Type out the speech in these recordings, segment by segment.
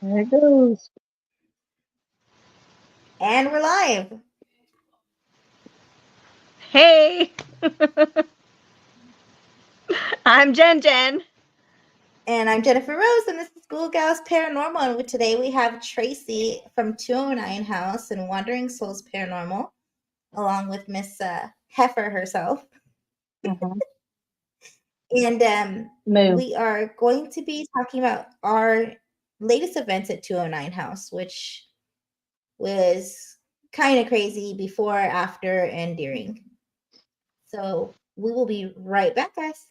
There it goes. And we're live. Hey! I'm Jen. And I'm Jennifer Rose, and this is School Gals Paranormal. And today we have Tracy from 209 House and Wandering Souls Paranormal, along with Miss Heifer herself. Uh-huh. And Moo. we are going to be talking about our latest events at 209 House, which was kind of crazy before, after, and during. So we will be right back, guys.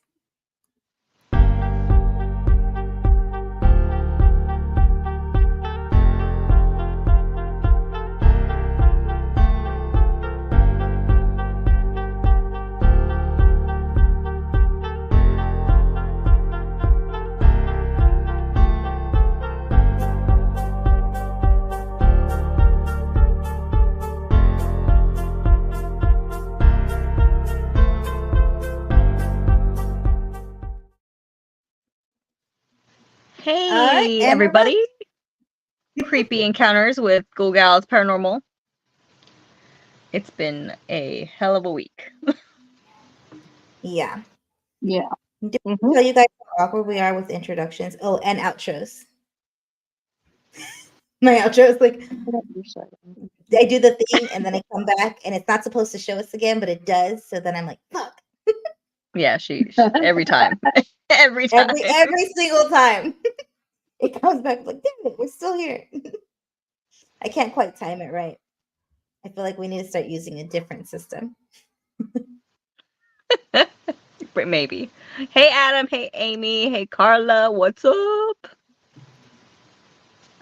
Hey, All right, and everybody. Creepy encounters with School Gals Paranormal. It's been a hell of a week. Yeah. Yeah. Did we tell you guys how awkward we are with introductions? Oh, and outros. My outro is like, I do the thing and then I come back and it's not supposed to show us again, but it does. So then I'm like, fuck. Yeah, she every time. every single time. It comes back like, damn it, we're still here. I can't quite time it right. I feel like we need to start using a different system. Maybe. Hey, Adam. Hey, Amy. Hey, Carla. What's up?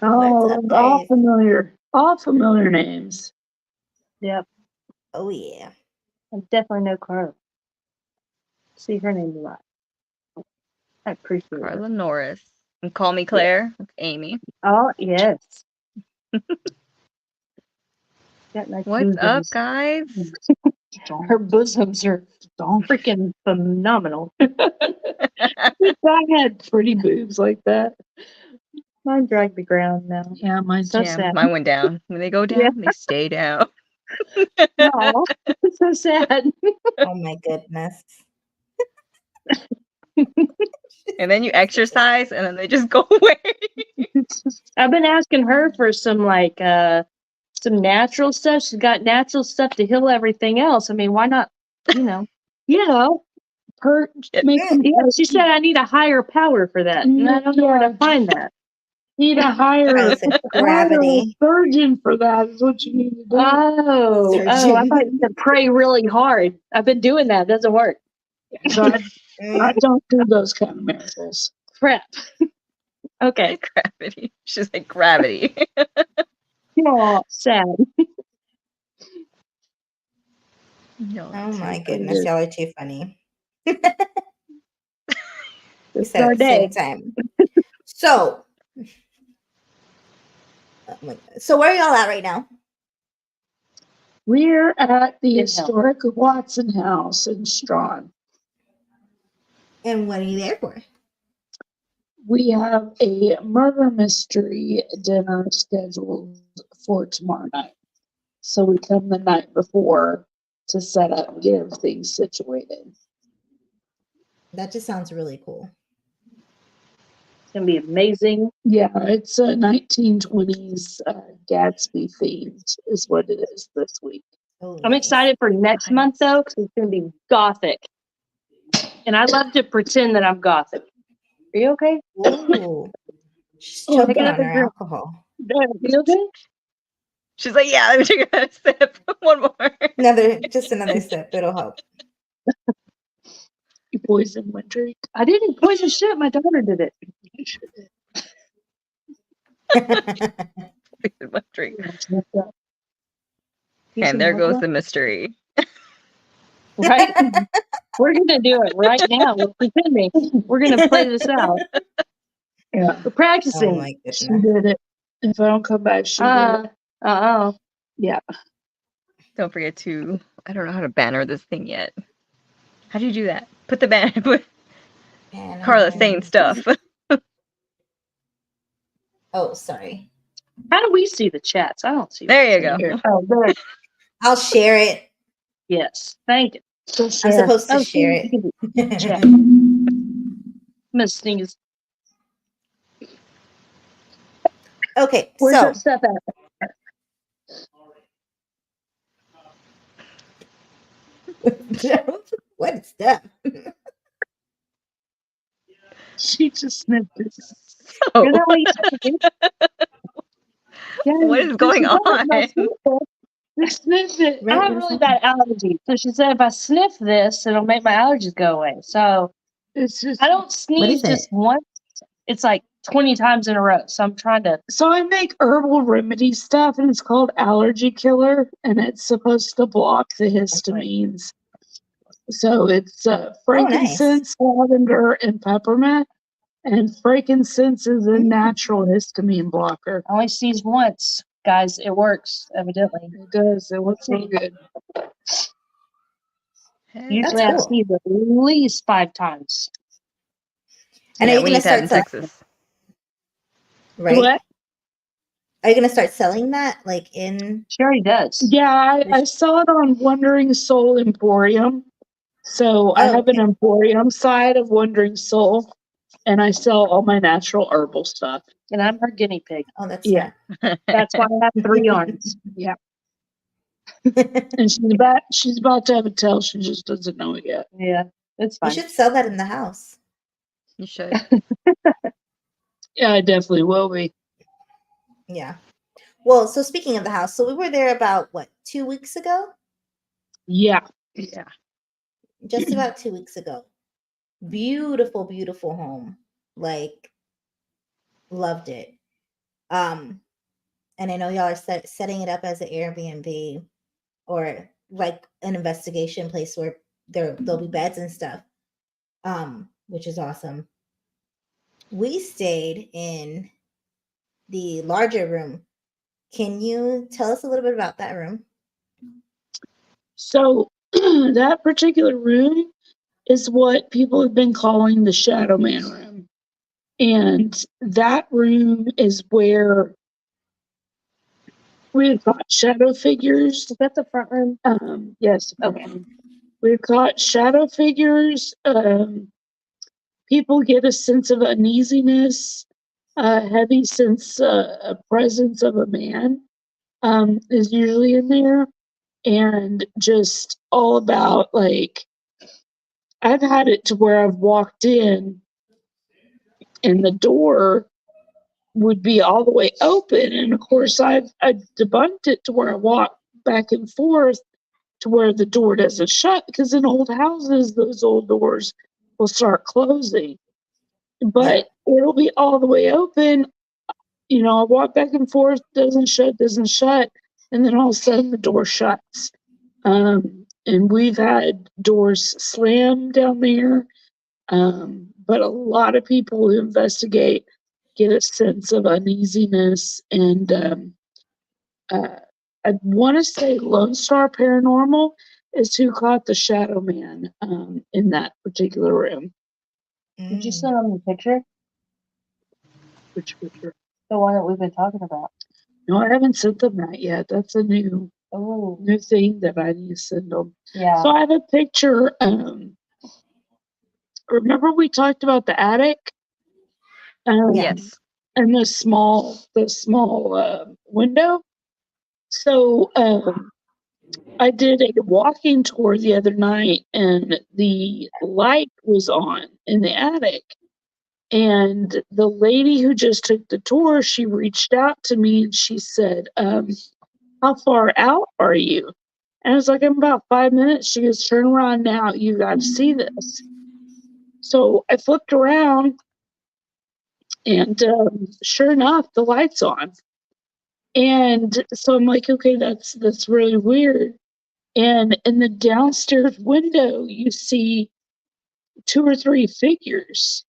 Oh, What's up, all guys? familiar. All familiar names. Yep. Oh, yeah. I definitely know Carla. See her name a lot. I appreciate Carla her. Norris. And call me Claire. It's Amy. Oh, yes. What's up, guys? Her bosoms are freaking phenomenal. I had pretty boobs like that. Mine dragged the ground now. Yeah, mine's so sad. Mine went down. When they go down, they stay down. No, it's so sad. Oh, my goodness. And then you exercise, and then they just go away. I've been asking her for some some natural stuff. She's got natural stuff to heal everything else. I mean, why not? Her. She said I need a higher power for that, and I don't know where to find that. Need a higher gravity surgeon for that is what you need to do. Oh, I thought you said pray really hard. I've been doing that. It doesn't work. So I don't do those kind of miracles. Crap. Okay. Gravity. She's like, gravity. Oh, sad. No, oh my goodness, y'all are too funny. We said at the same time. So where are y'all at right now? We're at the historic Watson House in Strawn. And what are you there for? We have a murder mystery dinner scheduled for tomorrow night. So we come the night before to set up and get everything situated. That just sounds really cool. It's going to be amazing. Yeah, it's a 1920s Gatsby themed is what it is this week. Oh, I'm excited for next month, though, because it's going to be gothic. And I love to pretend that I'm gothic. Are you okay? Ooh. She's choking on her alcohol. You okay? She's like, yeah, let me take a sip. One more. Just another sip. It'll help. You poisoned my drink. I didn't poison shit. My daughter did it. Poisoned my drink. And there goes the mystery. Right? We're going to do it right now. We're pretending. We're going to play this out. Yeah. We're practicing. Oh my goodness. She did it. If I don't come back, she did it. Uh-oh. Yeah. Don't forget to, I don't know how to banner this thing yet. How do you do that? Put the banner. Carla saying stuff. Oh, sorry. How do we see the chats? I don't see. There you what's in go. here. Oh, there. I'll share it. Yes. Thank you. I'm supposed to Oh, share you can do it. chat. I'm gonna sneeze. Okay, Where's so that stuff at? what is that? She just sniffed it. So, Isn't that what you said to do? Yeah, what is so going she said on? if I sniff it, just sniff it. Right, I have what is really bad allergies. So she said if I sniff this, it'll make my allergies go away. So it's just I don't What sneeze is just it? once. It's like 20 times in a row. So I'm trying to. So I make herbal remedy stuff, and it's called Allergy Killer, and it's supposed to block the histamines. So it's Oh, nice. frankincense, lavender, and peppermint. And frankincense is a natural histamine blocker. I only sneezed once, guys. It works, evidently. It does. It works real good. Usually I cool. sneeze at least 5 times. And Yeah, are you we gonna need that start in selling? Texas. Right? What? Are you gonna start selling that like in? She already does. Yeah, I saw it on Wandering Soul Emporium. So I have an okay. emporium side of Wandering Soul, and I sell all my natural herbal stuff. And I'm her guinea pig. Oh, that's Yeah, that's why I have 3 arms. Yeah. And she's about to have a tail. She just doesn't know it yet. Yeah, it's You fine. should sell that in the house. You should. Yeah, I definitely will be. Yeah. Well, so speaking of the house, so we were there about what, 2 weeks ago? Yeah. Yeah. Just about 2 weeks ago. Beautiful, beautiful home. Like, loved it. And I know y'all are setting it up as an Airbnb or like an investigation place where there'll be beds and stuff. Which is awesome. We stayed in the larger room. Can you tell us a little bit about that room? So that particular room is what people have been calling the Shadow Man room. And that room is where we've got shadow figures. Is that the front room? Yes. Okay. We've got shadow figures. People get a sense of uneasiness, a heavy sense, a presence of a man is usually in there. And just all about like, I've had it to where I've walked in and the door would be all the way open. And of course, I debunked it to where I walk back and forth to where the door doesn't shut, because in old houses, those old doors will start closing. But it'll be all the way open. You know, I walk back and forth, doesn't shut. And then all of a sudden the door shuts. And we've had doors slam down there. But a lot of people who investigate get a sense of uneasiness. And I want to say Lone Star Paranormal is who caught the Shadow Man in that particular room. Did you send them the picture? Which picture? The one that we've been talking about. No, I haven't sent them that yet. That's a new thing that I need to send them. Yeah. So I have a picture. Remember we talked about the attic? Yes. And the small window. So I did a walking tour the other night, and the light was on in the attic. And the lady who just took the tour, she reached out to me and she said, how far out are you? And I was like, I'm about 5 minutes. She goes, turn around now. You got to see this. So I flipped around, and sure enough, the light's on. And so I'm like, okay, that's really weird. And in the downstairs window, you see 2 or 3 figures.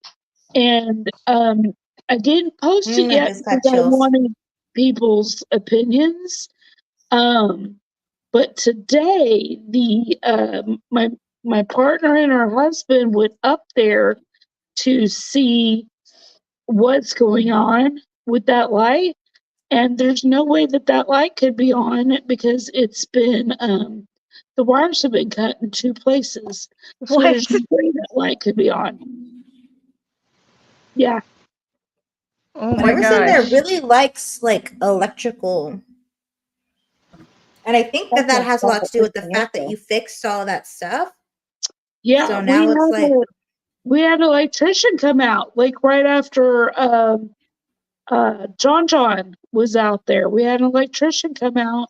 And I didn't post it I yet just got because I chills. wanted people's opinions. But today, my partner and her husband went up there to see what's going on. with that light, and there's no way that light could be on because it's been the wires have been cut in 2 places, so What? there's no way that light could be on. Yeah. Oh my Whoever's in there gosh. really likes like electrical. And I think that That's has a lot to do with the fact that awesome. you fixed all that stuff. Yeah, So now it's like we had an electrician come out like right after John was out there. We had an electrician come out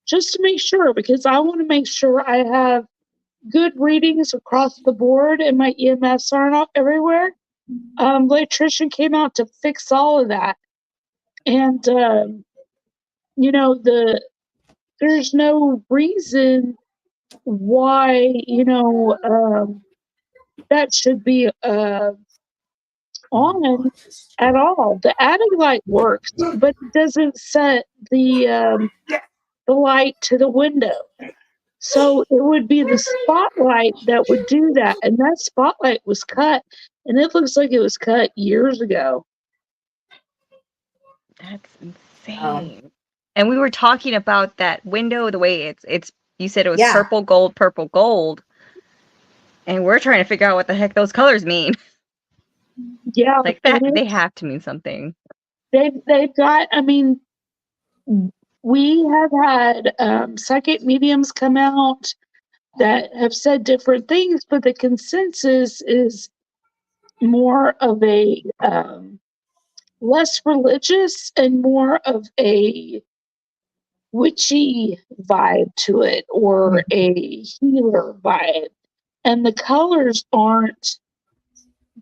just to make sure, because I want to make sure I have good readings across the board and my EMFs aren't everywhere. Electrician came out to fix all of that. And, you know, there's no reason why, you know, that should be on at all. The attic light works, but it doesn't set the light to the window. So it would be the spotlight that would do that, and that spotlight was cut, and it looks like it was cut years ago. That's insane. And we were talking about that window, the way it's you said it was purple gold. And we're trying to figure out what the heck those colors mean. Yeah, like that they have to mean something. They've got, I mean, we have had psychic mediums come out that have said different things, but the consensus is more of a less religious and more of a witchy vibe to it, or a healer vibe. And the colors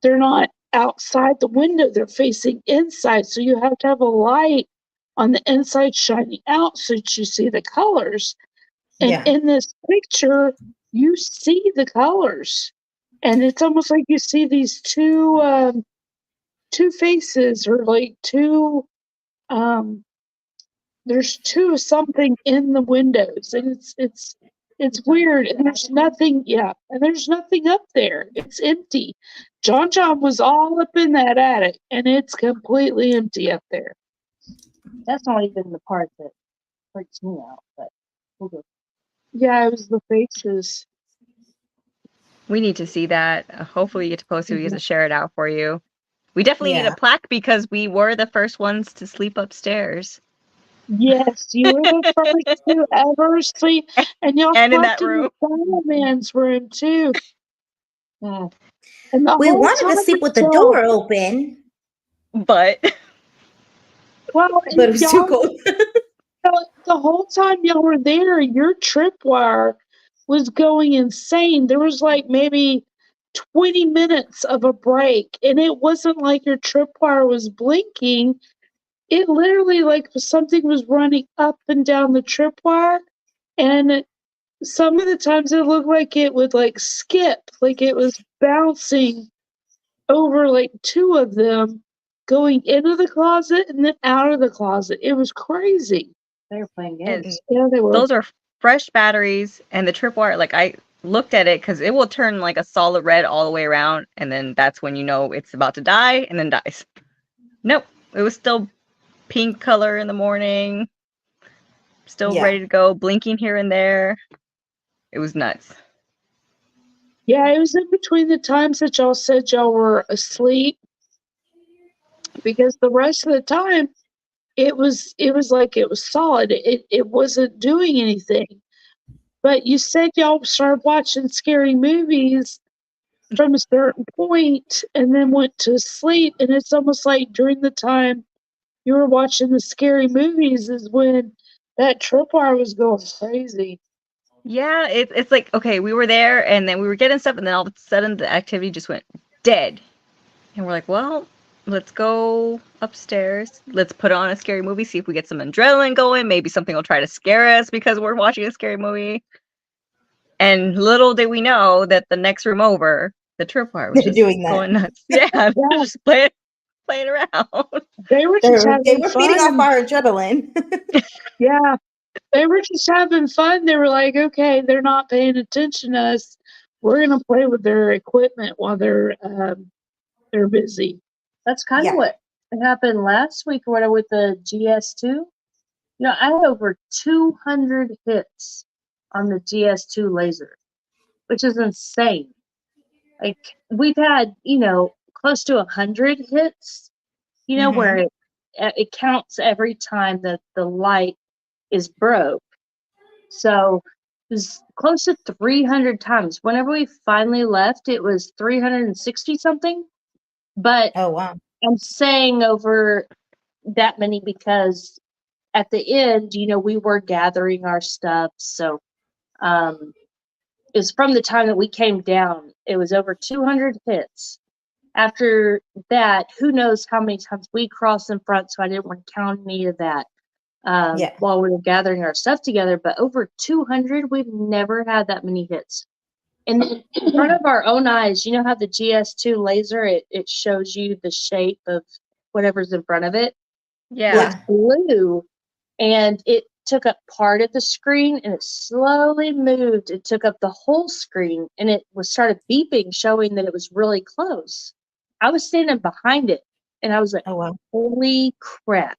they're not outside the window, they're facing inside. So you have to have a light on the inside shining out so that you see the colors. And in this picture, you see the colors. And it's almost like you see these two faces, or like there's two something in the windows, and it's weird, and there's nothing and there's nothing up there. It's empty. John was all up in that attic, and it's completely empty up there. That's not even the part that freaks me out, but we'll go. Yeah, it was the faces. We need to see that. Hopefully you get to post it. We get to share it out for you. We definitely need a plaque because we were the first ones to sleep upstairs. Yes, you were the first to ever sleep, and y'all and slept in that the man's room too. Yeah. And we wanted to sleep with the door open, but it was too cold. The whole time y'all were there, your tripwire was going insane. There was like maybe 20 minutes of a break, and it wasn't like your tripwire was blinking. It literally, like something was running up and down the tripwire, and some of the times it looked like it would like skip, like it was bouncing over like 2 of them, going into the closet and then out of the closet. It was crazy. They were playing games. Yeah, they were. Those are fresh batteries, and the tripwire, like I looked at it because it will turn like a solid red all the way around, and then that's when you know it's about to die, and then dies. Nope, it was still pink color in the morning, still ready to go, blinking here and there. It was nuts. Yeah, it was in between the times that y'all said y'all were asleep, because the rest of the time it was like it was solid. It wasn't doing anything. But you said y'all started watching scary movies from a certain point and then went to sleep, and it's almost like during the time you were watching the scary movies is when that tripwire was going crazy. Yeah, it's like, okay, we were there, and then we were getting stuff, and then all of a sudden the activity just went dead. And we're like, well, let's go upstairs. Let's put on a scary movie, see if we get some adrenaline going. Maybe something will try to scare us because we're watching a scary movie. And little did we know that the next room over, the tripwire was just doing that. going nuts. Yeah, just playing around. They were just feeding off our adrenaline. Yeah. They were just having fun. They were like, okay, they're not paying attention to us. We're gonna play with their equipment while they're busy. That's kind of what It happened last week or whatever with the GS2. I had over 200 hits on the GS2 laser, which is insane. Like, we've had, close to 100 hits, where it counts every time that the light is broke. So it was close to 300 times. Whenever we finally left, it was 360 something. But Oh, wow. I'm saying over that many because at the end, we were gathering our stuff. So it's from the time that we came down, it was over 200 hits. After that, who knows how many times we crossed in front, so I didn't want to count any of that while we were gathering our stuff together. But over 200, we've never had that many hits. And then in front of our own eyes, you know how the GS2 laser, it shows you the shape of whatever's in front of it? Yeah. It's blue, and it took up part of the screen, and it slowly moved. It took up the whole screen, and it started beeping, showing that it was really close. I was standing behind it, and I was like, Oh, wow. holy crap.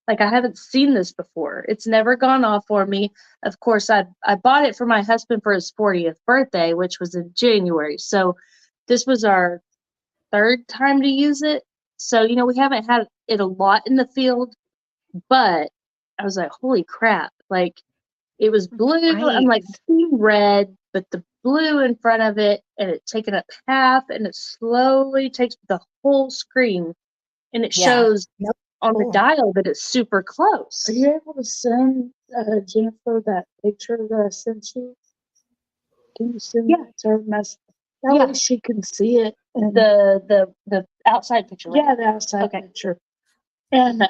Like, I haven't seen this before. It's never gone off for me. Of course, I bought it for my husband for his 40th birthday, which was in January. So this was our third time to use it. So, we haven't had it a lot in the field, but I was like, holy crap. Like, it was blue. Right. I'm like, seeing red, but the blue in front of it, and it taken up half, and it slowly takes the whole screen, and it shows on the dial that it's super close. Are you able to send Jennifer that picture that I sent you? Can you send it to her message? That way she can see it. And The outside picture, right? yeah, the outside picture. And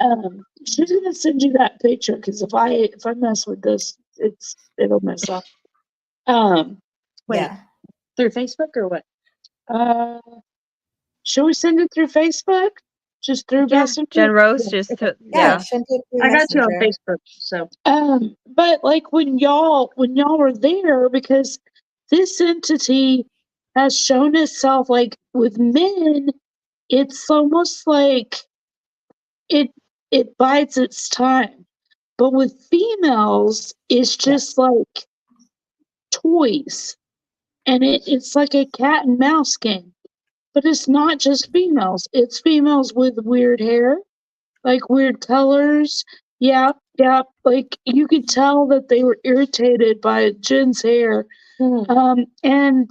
she's gonna send you that picture because if I mess with this, it'll mess up. Wait, through Facebook or what? Should we send it through Facebook? Just through Messenger? Jen Rose just Okay. Send it through I got you on Messenger. Facebook, so. But like when y'all were there, because this entity has shown itself like with men, it's almost like it bides its time. But with females, it's just like toys. And it's like a cat and mouse game. But it's not just females. It's females with weird hair, like weird colors. Yeah. Like you could tell that they were irritated by Jen's hair. And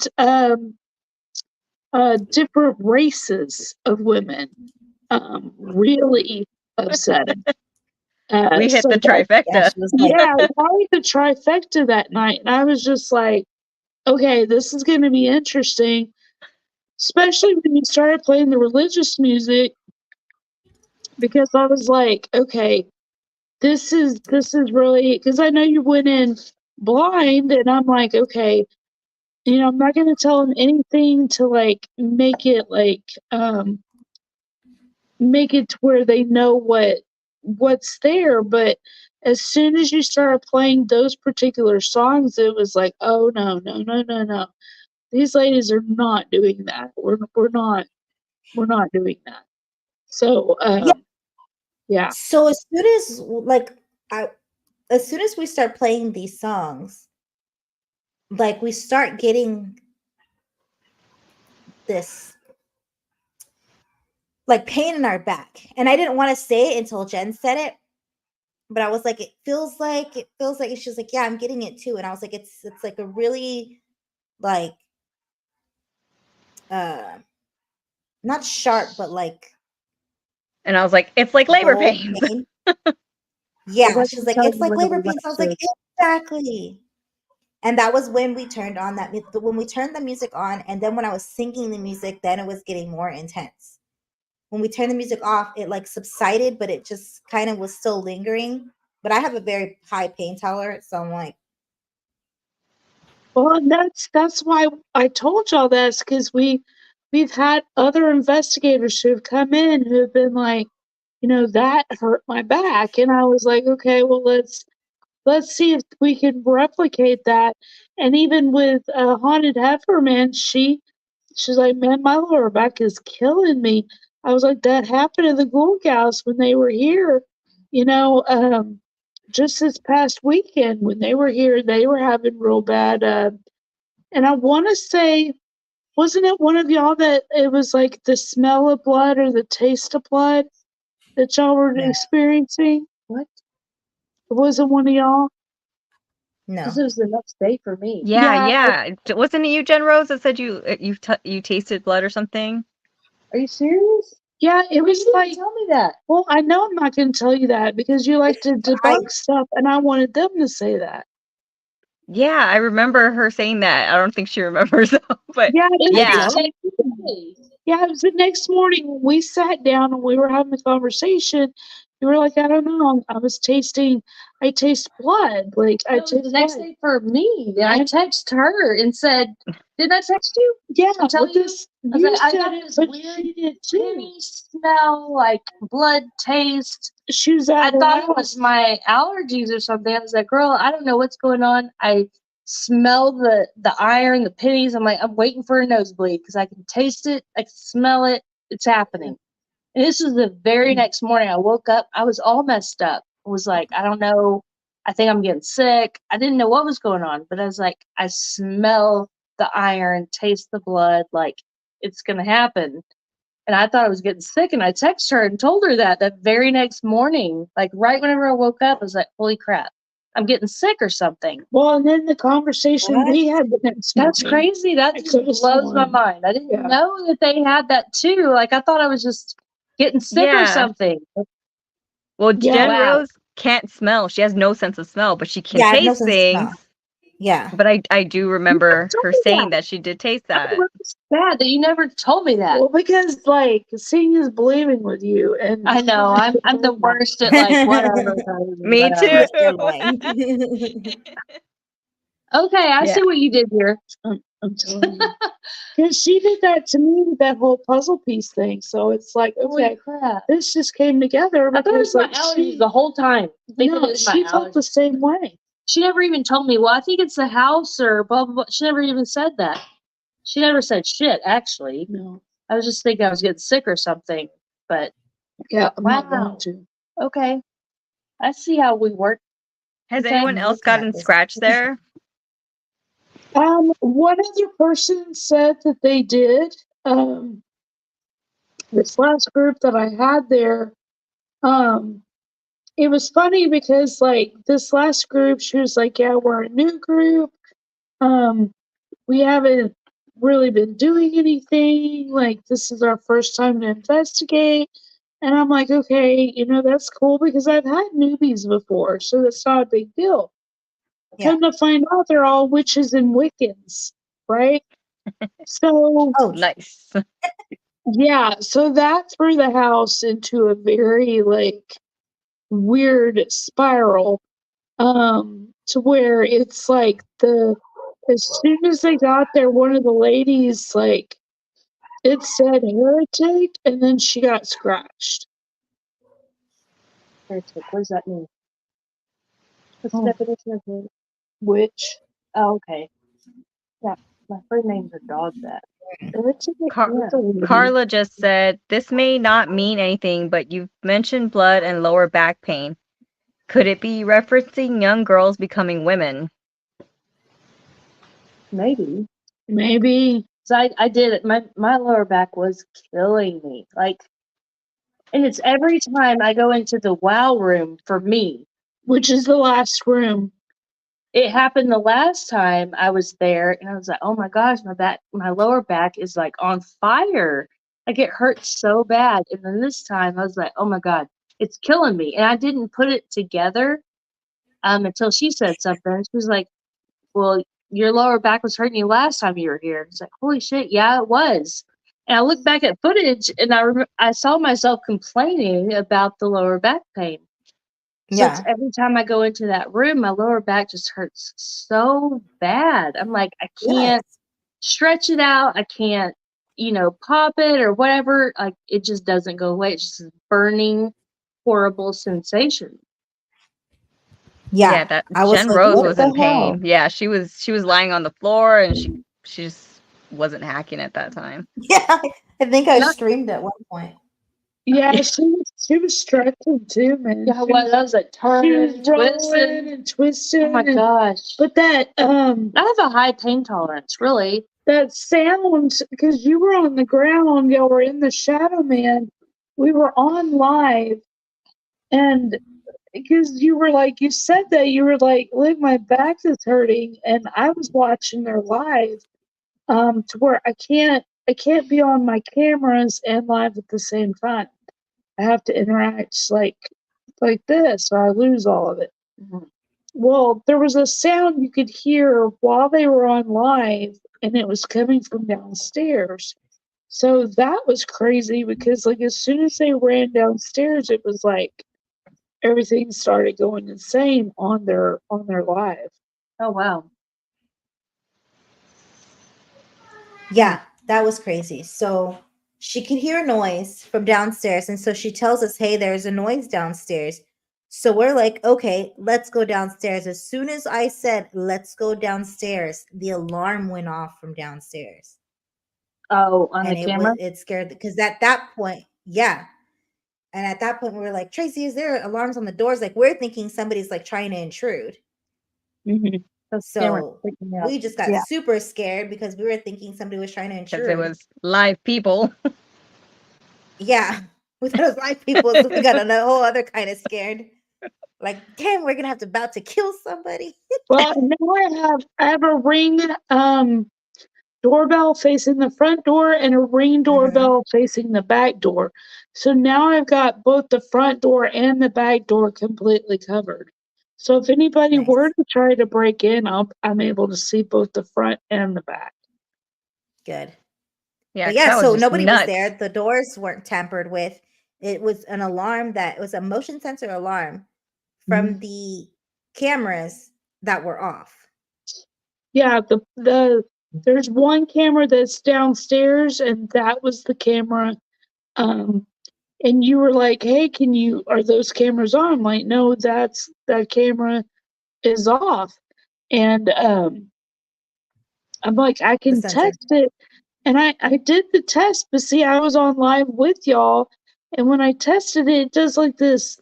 different races of women. Really upsetting. We hit the trifecta. Probably the trifecta that night. And I was just like, okay, this is going to be interesting. Especially when you started playing the religious music, because I was like, okay, this is really, because I know you went in blind, and I'm like, okay, I'm not going to tell them anything to like make it to where they know what's there. But as soon as you started playing those particular songs, it was like, oh no. These ladies are not doing that. We're not doing that. So yeah. So as soon as we start playing these songs, like we start getting this like pain in our back. And I didn't want to say it until Jen said it, but I was like, it feels like, and she's like, yeah, I'm getting it too. And I was like, it's like a really like not sharp, but like, and I was like, it's like labor pains. Yeah, she's like, it's like labor pains. I was like, exactly. And that was when we turned on when we turned the music on, and then when I was singing the music, then it was getting more intense. When we turned the music off, it like subsided, but it just kind of was still lingering. But I have a very high pain tolerance, so I'm like, well, and that's why I told y'all this, because we've had other investigators who have come in who have been like, that hurt my back, and I was like, okay, well, let's see if we can replicate that. And even with Haunted Heifer, man, she's like, man, my lower back is killing me. I was like, that happened to the Ghoul Gals when they were here. You know, just this past weekend when they were here, they were having real bad. And I want to say, wasn't it one of y'all that it was like the smell of blood or the taste of blood that y'all were experiencing? What? It wasn't one of y'all? No. This was the next day for me. Yeah. Wasn't it you, Jen Rose, that said you tasted blood or something? Are you serious? Yeah, it was You didn't like, tell me that. well, I know I'm not going to tell you that because you like to debunk stuff, and I wanted them to say that. Yeah, I remember her saying that. I don't think she remembers though, but Yeah, yeah. Yeah, it was the next morning when we sat down and we were having a conversation. You were like, I don't know. I taste blood. Like, I No, taste the next blood. day for me. I texted her and said, "Didn't I text you?" Yeah, I'm telling you. I was like, I said got it, this but weird she did too. penny smell, like blood taste. She was I at her thought it house. was my allergies or something. I was like, girl, I don't know what's going on. I smell the iron, the pennies. I'm like, I'm waiting for a nosebleed because I can taste it, I can smell it. It's happening. And this was the very next morning. I woke up. I was all messed up. I was like, I don't know. I think I'm getting sick. I didn't know what was going on, but I was like, I smell the iron, taste the blood, like it's gonna happen. And I thought I was getting sick, and I texted her and told her that very next morning, like right whenever I woke up, I was like, holy crap, I'm getting sick or something. Well, and then the conversation we had the next That's morning. crazy. That just blows my mind. I didn't know that they had that too. Like I thought I was just getting sick or something. Well, Jen Wow. Rose can't smell. She has no sense of smell, but she can Yeah, I have no taste sense of smell. things. Yeah. But I do remember her saying that she did taste that. It's bad that you never told me that. Well, because like seeing is believing with you, and I know I'm the worst at like whatever. Me whatever. too. Okay, I Yeah. see what you did here. I'm telling you. Because she did that to me with that whole puzzle piece thing. So it's like, Holy okay, crap. this just came together. I thought it was my like, allergies the whole time. No, she felt the same way. She never even told me, well, I think it's the house or blah, blah, blah. She never even said that. She never said shit, actually. No. I was just thinking I was getting sick or something. But yeah, I'm not wow. going to. Okay. I see how we work. Has anyone else gotten scratched there? One other person said that they did. This last group that I had there, it was funny because like this last group, she was like, yeah, we're a new group. We haven't really been doing anything. Like this is our first time to investigate. And I'm like, okay, that's cool because I've had newbies before, so that's not a big deal. Yeah. Come to find out they're all witches and Wiccans, right? So nice. Yeah, so that threw the house into a very like weird spiral. To where it's like as soon as they got there, one of the ladies like it said heretic and then she got scratched. Heretic, what does that mean? What's the definition of it? Witch. Oh, okay. Yeah, my friend named her dog that. Carla just said, this may not mean anything, but you've mentioned blood and lower back pain. Could it be referencing young girls becoming women? Maybe. So I did it. My lower back was killing me. Like, and it's every time I go into the wow room for me. Which is the last room. It happened the last time I was there, and I was like, oh my gosh, my lower back is like on fire. Like it hurts so bad. And then this time I was like, oh my God, it's killing me. And I didn't put it together until she said something. She was like, well, your lower back was hurting you last time you were here. It's like, holy shit, yeah, it was. And I looked back at footage, and I saw myself complaining about the lower back pain. So it's every time I go into that room, my lower back just hurts so bad. I'm like, I can't stretch it out. I can't, pop it or whatever. Like it just doesn't go away. It's just a burning, horrible sensation. Yeah, that Jen Rose was in pain. Yeah, she was lying on the floor and she just wasn't hacking at that time. Yeah, I think I streamed at one point. Yeah, she was stretching too, man. Yeah, what that was a turn and rolling and twisting. Oh my gosh. But that I have a high pain tolerance, really. that sound, because you were on the ground, y'all were in the shadow, man. We were on live, and because you were like, you said that you were like, look, my back is hurting, and I was watching her live, to where I can't be on my cameras and live at the same time. I have to interact like this, or I lose all of it. Mhm. Well, there was a sound you could hear while they were on live, and it was coming from downstairs. So that was crazy because, like, as soon as they ran downstairs, it was like everything started going insane on their live. Oh wow. Yeah, that was crazy. So she could hear a noise from downstairs. And so she tells us, hey, there's a noise downstairs. So we're like, okay, let's go downstairs. As soon as I said, let's go downstairs, the alarm went off from downstairs. Oh, on And the camera? it scared, because at that point, yeah. And at that point, we were like, Tracy, is there alarms on the doors? Like, we're thinking somebody's like trying to intrude. Mm-hmm. So we just got super scared because we were thinking somebody was trying to intrude. Because it was live people. Yeah, we thought it was live people, so we got a whole other kind of scared. Like, damn, we're gonna have to about to kill somebody. Well, now I have a Ring doorbell facing the front door and a Ring doorbell facing the back door. So now I've got both the front door and the back door completely covered. So if anybody were to try to break in, I'm able to see both the front and the back. Good. Yeah, But yeah, that was so just nobody nuts. was there. The doors weren't tampered with. It was an alarm it was a motion sensor alarm from the cameras that were off. Yeah, there's one camera that's downstairs, and that was the camera. And you were like, "Hey, are those cameras on?" I'm like, "No, that camera is off." And I'm like, "I can test it." And I did the test, but see, I was on live with y'all, and when I tested it, it does like this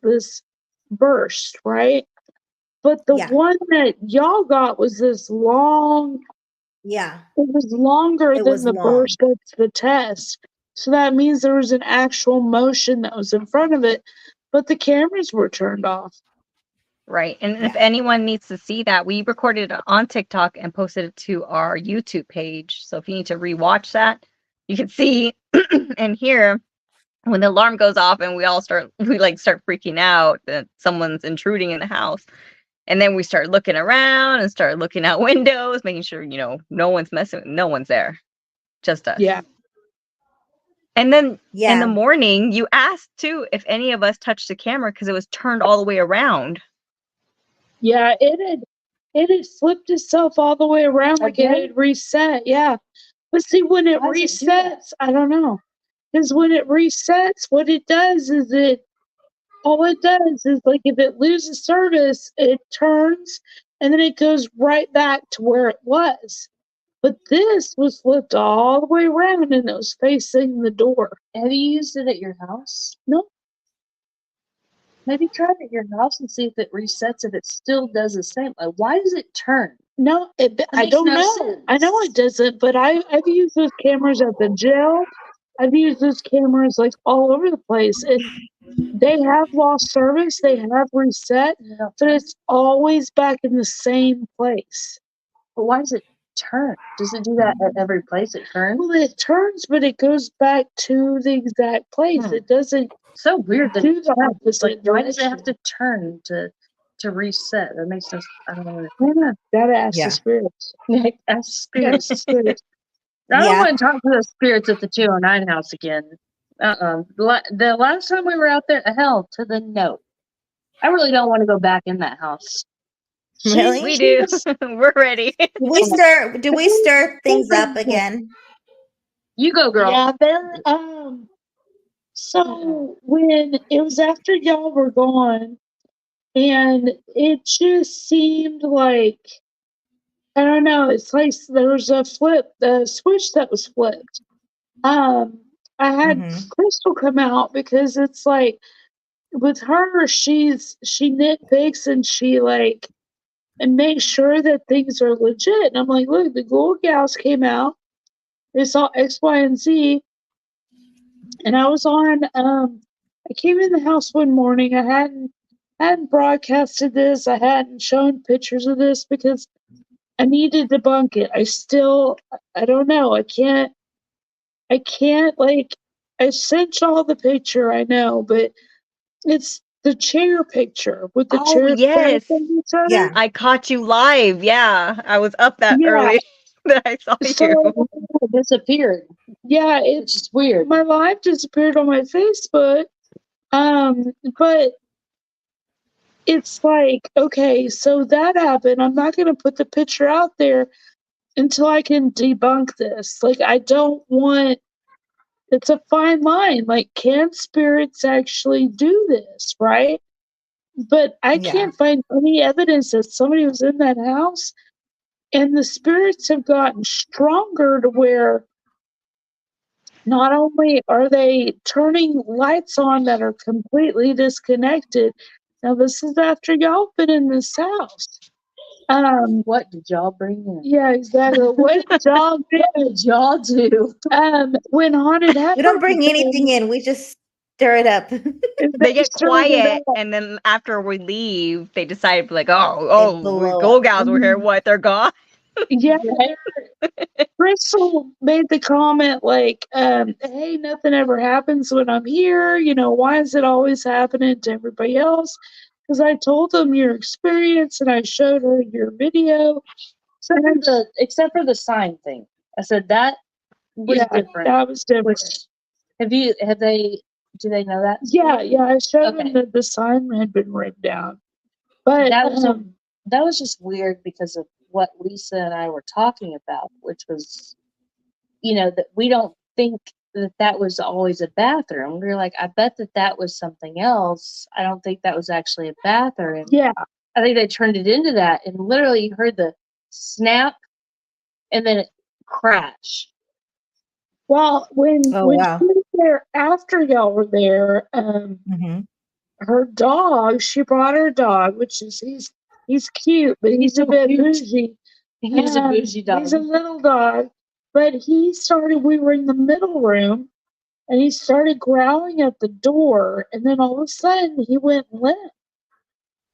burst, right? But the one that y'all got was this long. Yeah. It was longer It than was the long. burst of the test. So that means there was an actual motion that was in front of it, but the cameras were turned off. Right. And if anyone needs to see that, we recorded it on TikTok and posted it to our YouTube page. So if you need to rewatch that, you can see and hear when the alarm goes off and we start freaking out that someone's intruding in the house. And then we start looking around and start looking out windows, making sure, no one's no one's there. Just us. Yeah. And then in the morning, you asked too if any of us touched the camera because it was turned all the way around. Yeah, it had flipped itself all the way around, like it had reset. Yeah. But see, when it resets, I don't know. Because when it resets, what it does is all it does is, like, if it loses service, it turns and then it goes right back to where it was. But this was flipped all the way around and it was facing the door. Have you used it at your house? No. Maybe try it at your house and see if it resets, if it still does the same. Like, why does it turn? No, I don't know. Sense. I know it doesn't, but I've used those cameras at the jail. I've used those cameras like all over the place, and they have lost service. They have reset, but it's always back in the same place. But why does it turn? Does it do that at every place it turns? Well, it turns, but it goes back to the exact place. It doesn't. So weird that do the opposite. Like, why does it have to turn to reset? That makes sense. I don't know. Yeah, gotta ask the spirits. Ask spirits. spirits. I don't want to talk to the spirits at the 209 house again. The last time we were out there, hell to the no. I really don't want to go back in that house. Really? We do. We're ready. Do we stir things up again? You go, girl. Yeah, there. So when it was after y'all were gone, and it just seemed like, I don't know. It's like there was a switch that was flipped. I I had Crystal come out because it's like with her, she nitpicks and she like and makes sure that things are legit. And I'm like, look, the Gold Gals came out. They saw X, Y, and Z. And I was on. I came in the house one morning. I hadn't broadcasted this. I hadn't shown pictures of this because I need to debunk it. I don't know. I can't like, I sent y'all the picture, I know, but it's the chair picture with the Oh, chair yes. facing each other. Yeah. I caught you live. Yeah, I was up that Yeah. early that I saw you. So, It disappeared. yeah, It's just weird. my live disappeared on my Facebook. But it's like, okay, so that happened. I'm not gonna put the picture out there until I can debunk this. Like, I don't want. It's a fine line. Like, can spirits actually do this, right? But I can't find any evidence that somebody was in that house, and the spirits have gotten stronger to where not only are they turning lights on that are completely disconnected. Now, this is after y'all been in this house. What did y'all bring in? Yeah, exactly. What did y'all do? What did y'all do? When haunted We happened, don't bring anything in. We just stir it up. They get quiet, and then after we leave, they decide like, oh, blow Gold up. Gals were here. What? They're gone. Yeah, Crystal made the comment like, hey, nothing ever happens when I'm here. You know, why is it always happening to everybody else? Because I told them your experience and I showed her your video. Except for the sign thing. I said that was different. That was different. Do they know that? Yeah, I showed them Okay. that the sign had been written down. But that was just weird because of what Lisa and I were talking about, which was, that we don't think that was always a bathroom. We were like, I bet that was something else. I don't think that was actually a bathroom. Yeah. I think they turned it into that, and literally you heard the snap and then it crash. Well, when she was there after y'all were there, her dog, she brought her dog, which is he's cute, but he's a bit bougie. He's a bougie dog. He's a little dog, but we were in the middle room, and he started growling at the door, and then all of a sudden he went limp.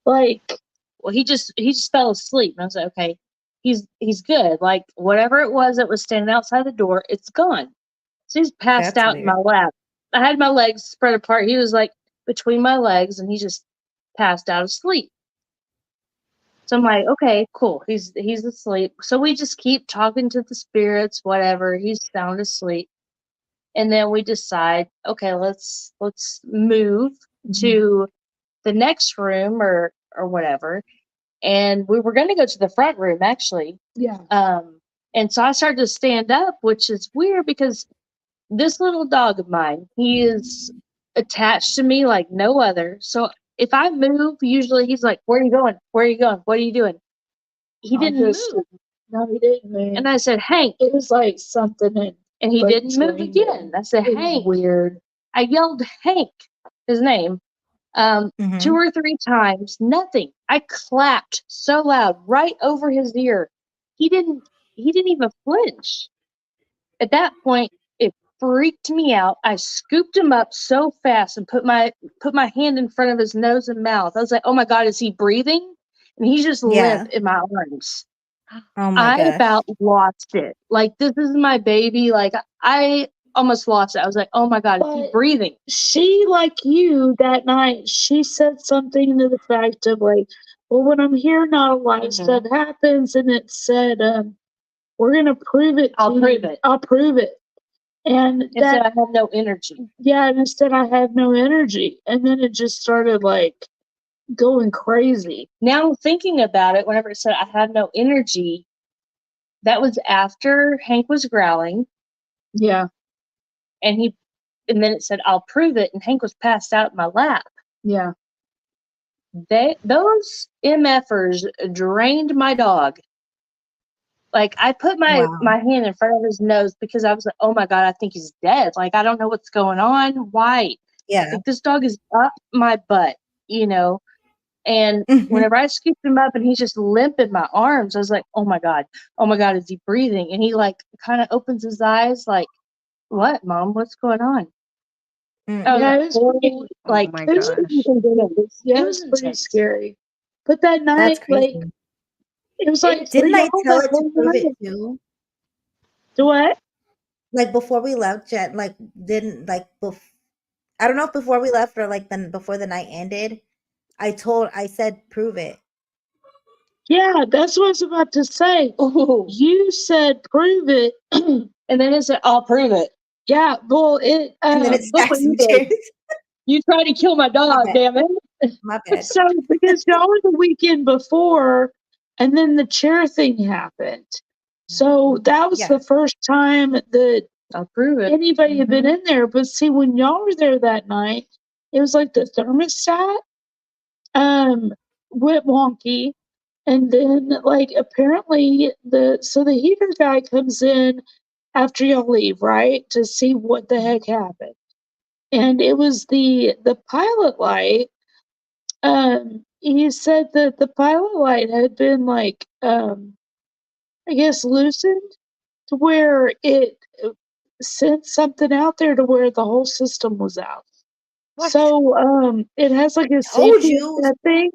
Like, well, he just fell asleep, and I was like, okay, he's good. Like, whatever it was that was standing outside the door, it's gone. So he's passed out in my lap. I had my legs spread apart. He was like between my legs, and he just passed out asleep. So I'm like, okay, cool. He's asleep. So we just keep talking to the spirits, whatever. He's sound asleep. And then we decide, okay, let's move to the next room or whatever. And we were going to go to the front room, actually. Yeah. And so I started to stand up, which is weird because this little dog of mine, he is attached to me like no other. So if I move, usually he's like, where are you going? Where are you going? What are you doing? He didn't move. No, he didn't move. And I said, Hank. It was like something. And he didn't move again. I said, Hank. Weird. I yelled, Hank, his name, 2 or 3 times. Nothing. I clapped so loud right over his ear. He didn't even flinch. At that point, it freaked me out. I scooped him up so fast and put my hand in front of his nose and mouth. I was like, oh my God, is he breathing? And he's just limp in my arms. Oh my gosh. I about lost it. Like, this is my baby. Like, I almost lost it. I was like, oh my God, is he breathing? She, like you, that night, she said something to the fact of like, well, when I'm here, not a lot of stuff happens. And it said, we're going to prove it. I'll prove it. I'll prove it. And it said I have no energy. Yeah, and it said I have no energy. And then it just started like going crazy. Now thinking about it, whenever it said I have no energy, that was after Hank was growling. Yeah. And then it said I'll prove it, and Hank was passed out in my lap. Yeah. Those MFers drained my dog. Like, I put my Wow. hand in front of his nose because I was like, oh my God, I think he's dead. Like, I don't know what's going on. Why? Yeah. Like, this dog is up my butt, And whenever I scooped him up and he's just limp in my arms, I was like, oh my God, is he breathing? And he like kind of opens his eyes like, what, Mom? What's going on? Yeah, it was pretty, Oh my it was gosh. it was pretty intense. scary. But that That's night, crazy. it was like, Didn't I tell that it to whole prove it night. too? Do what? Like before we left, Jet, like didn't like I don't know if before we left or like then before the night ended, I said prove it. Yeah, that's what I was about to say. Ooh. You said prove it. And then it said, I'll prove it. Yeah, well, And then it look what stacks you and did. cheers. You tried to kill my dog, bad. damn it. My bad. so because y'all were the weekend before, and then the chair thing happened. So that was Yeah. the first time that I'll prove it. anybody had been in there. But see, when y'all were there that night, it was like the thermostat went wonky. And then like apparently the heater guy comes in after y'all leave, right? To see what the heck happened. And it was the pilot light. He said that the pilot light had been like I guess loosened to where it sent something out there to where the whole system was out. What? So it has like a Told safety you. that thing.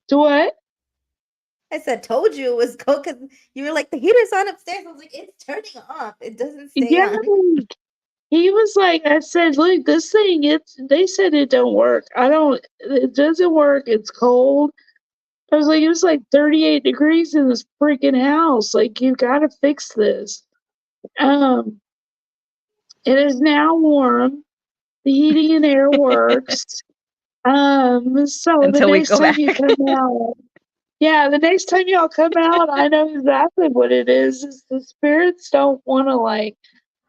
Do what? I said told you it was cold because you were like the heater's on upstairs. I was like, it's turning off. It doesn't stay Yeah, on. he was like, I said, look, this thing, they said it don't work. It doesn't work. It's cold. I was like, it was like 38 degrees in this freaking house. Like, you gotta fix this. Um, it is now warm. The heating and air works. So Until the we next go time back. you come out, yeah, the next time y'all come out, I know exactly what it is the spirits don't want to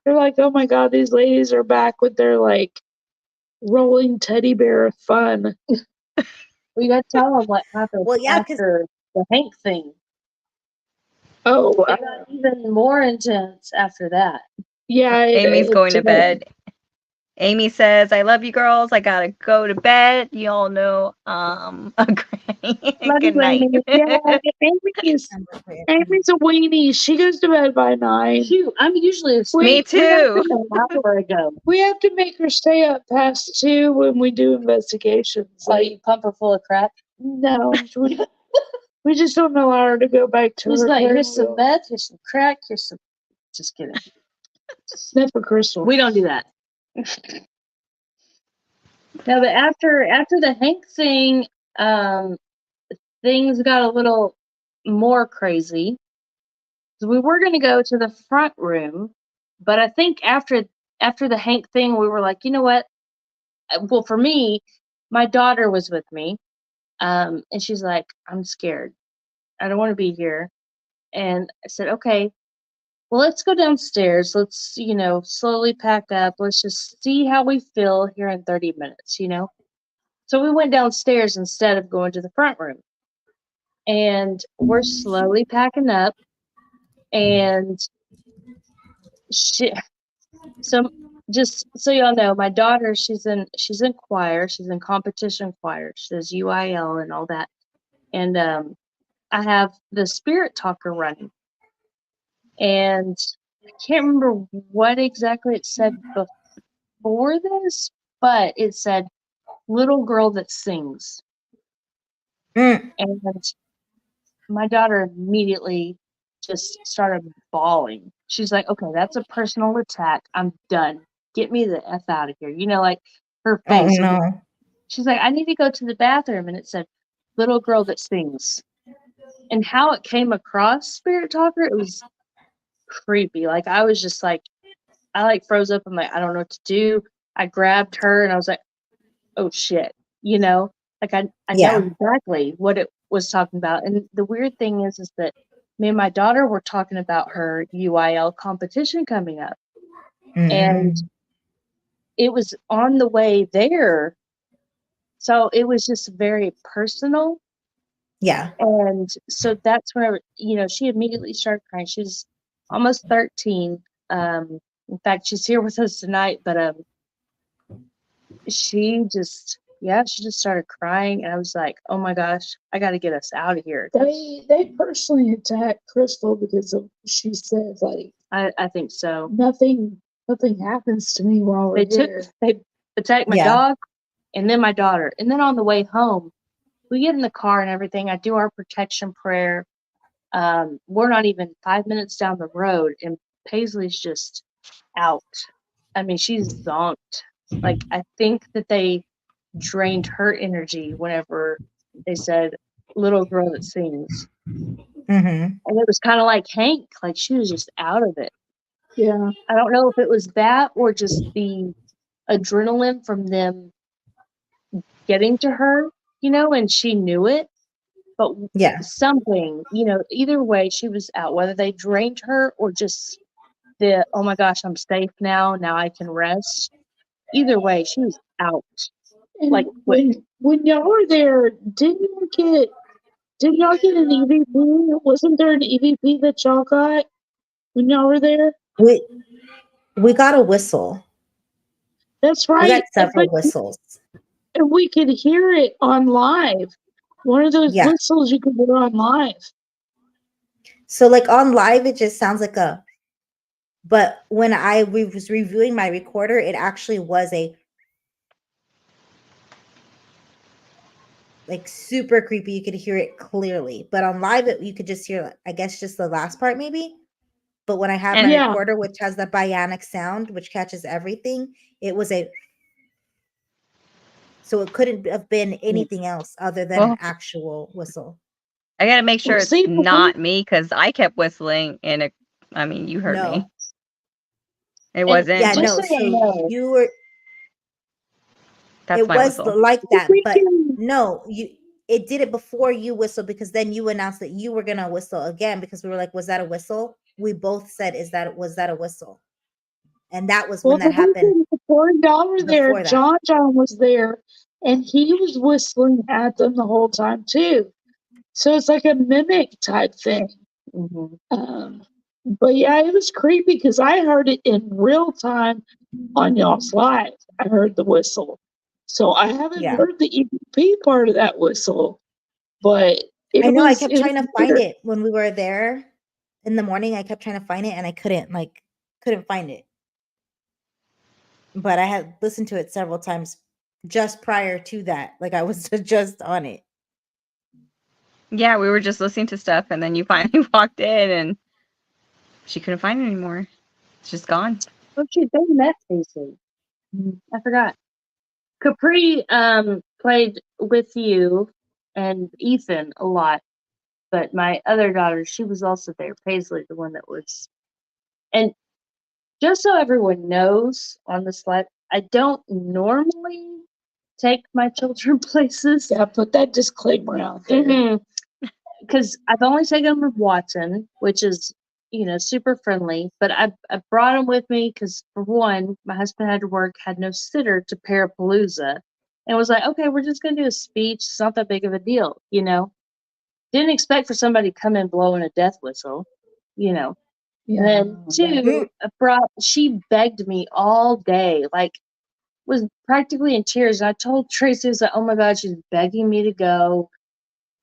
they're like, oh my God, these ladies are back with their rolling teddy bear fun. We got to tell them what happened Well, yeah, because after the Hank thing. Oh, It got even more intense after that. yeah. Amy's going to bed. Amy says, I love you girls. I gotta go to bed. You all know Love good you, night. Amy. Yeah, Amy's a weenie. She goes to bed by 9. Shoot, I'm usually asleep. Me too. An hour ago. We have to make her stay up past 2 when we do investigations. Oh, you pump her full of crap? No, we just don't allow her to go back to It's her. like, here's some meth, here's some crack, here's some. Just kidding. Sniff a crystal. We don't do that. No, but after the Hank thing, things got a little more crazy. So we were going to go to the front room, but I think after the Hank thing, we were like, you know what? Well, for me, my daughter was with me, and she's like, I'm scared. I don't want to be here. And I said, okay, well, let's go downstairs. Let's, slowly pack up. Let's just see how we feel here in 30 minutes, So we went downstairs instead of going to the front room. And we're slowly packing up. And so just so y'all know, my daughter, she's in choir. She's in competition choir. She does UIL and all that. And I have the spirit talker running. And I can't remember what exactly it said before this, but it said little girl that sings. And my daughter immediately just started bawling. She's like, okay, that's a personal attack. I'm done. Get me the F out of here. Like her face. Oh, no. She's like, I need to go to the bathroom. And it said, little girl that sings. And how it came across Spirit Talker, it was creepy. Like, I was just like, I froze up. I'm like, I don't know what to do. I grabbed her and I was like, oh shit. Like I know exactly what it was talking about. And the weird thing is that me and my daughter were talking about her UIL competition coming up. And it was on the way there. So it was just very personal. Yeah. And so that's whenever, she immediately started crying. She's almost 13. In fact, she's here with us tonight, but she just started crying, and I was like, oh my gosh, I got to get us out of here. They personally attacked Crystal because she said, like, I think so. nothing happens to me while we're here. They attacked my dog and then my daughter. And then on the way home, we get in the car and everything. I do our protection prayer. We're not even 5 minutes down the road, and Paisley's just out. I mean, she's zonked. Like, I think that they drained her energy whenever they said little girl that sings. And it was kind of like Hank, like she was just out of it. Yeah. I don't know if it was that or just the adrenaline from them getting to her, and she knew it. But something, either way, she was out, whether they drained her or just oh my gosh, I'm safe now I can rest. Either way, she was out. And like when y'all were there, didn't y'all get an EVP? Wasn't there an EVP that y'all got when y'all were there? We got a whistle. That's right. We got several whistles. And we could hear it on live. One of those whistles you could hear on live. So like on live, it just sounds like but when I was reviewing my recorder, it actually was a like super creepy. You could hear it clearly, but on live, you could just hear, I guess, just the last part maybe. But when I have my recorder, which has the bionic sound, which catches everything, it was so it couldn't have been anything else other than an actual whistle. I gotta make sure it's not me, because I kept whistling, and you heard me. It wasn't. Yeah, no. So you were. That's it was whistle. Like that, but no, it did it before you whistled, because then you announced that you were gonna whistle again, because we were like, was that a whistle? We both said, was that a whistle? And that was when that happened. Before y'all were there, John was there, and he was whistling at them the whole time too. So it's like a mimic type thing. But yeah, it was creepy because I heard it in real time on y'all's live. I heard the whistle. So I haven't heard the EVP part of that whistle, but I kept trying to find it when we were there in the morning. I kept trying to find it, and I couldn't find it. But I had listened to it several times just prior to that. Like I was just on it. Yeah, we were just listening to stuff, and then you finally walked in, and she couldn't find it anymore. It's just gone. Oh, they met Casey. I forgot. Capri played with you and Ethan a lot, but my other daughter, she was also there. Paisley, the one that was. And just so everyone knows on the slide, I don't normally take my children places. Yeah, put that disclaimer out there. Because I've only taken them with Watson, which is, super friendly. But I brought them with me because, for one, my husband had to work, had no sitter to Parapalooza, and was like, okay, we're just going to do a speech. It's not that big of a deal, Didn't expect for somebody to come in blowing a death whistle, Yeah. And then two, she begged me all day, like was practically in tears. And I told Tracy, I was like, oh my God, she's begging me to go.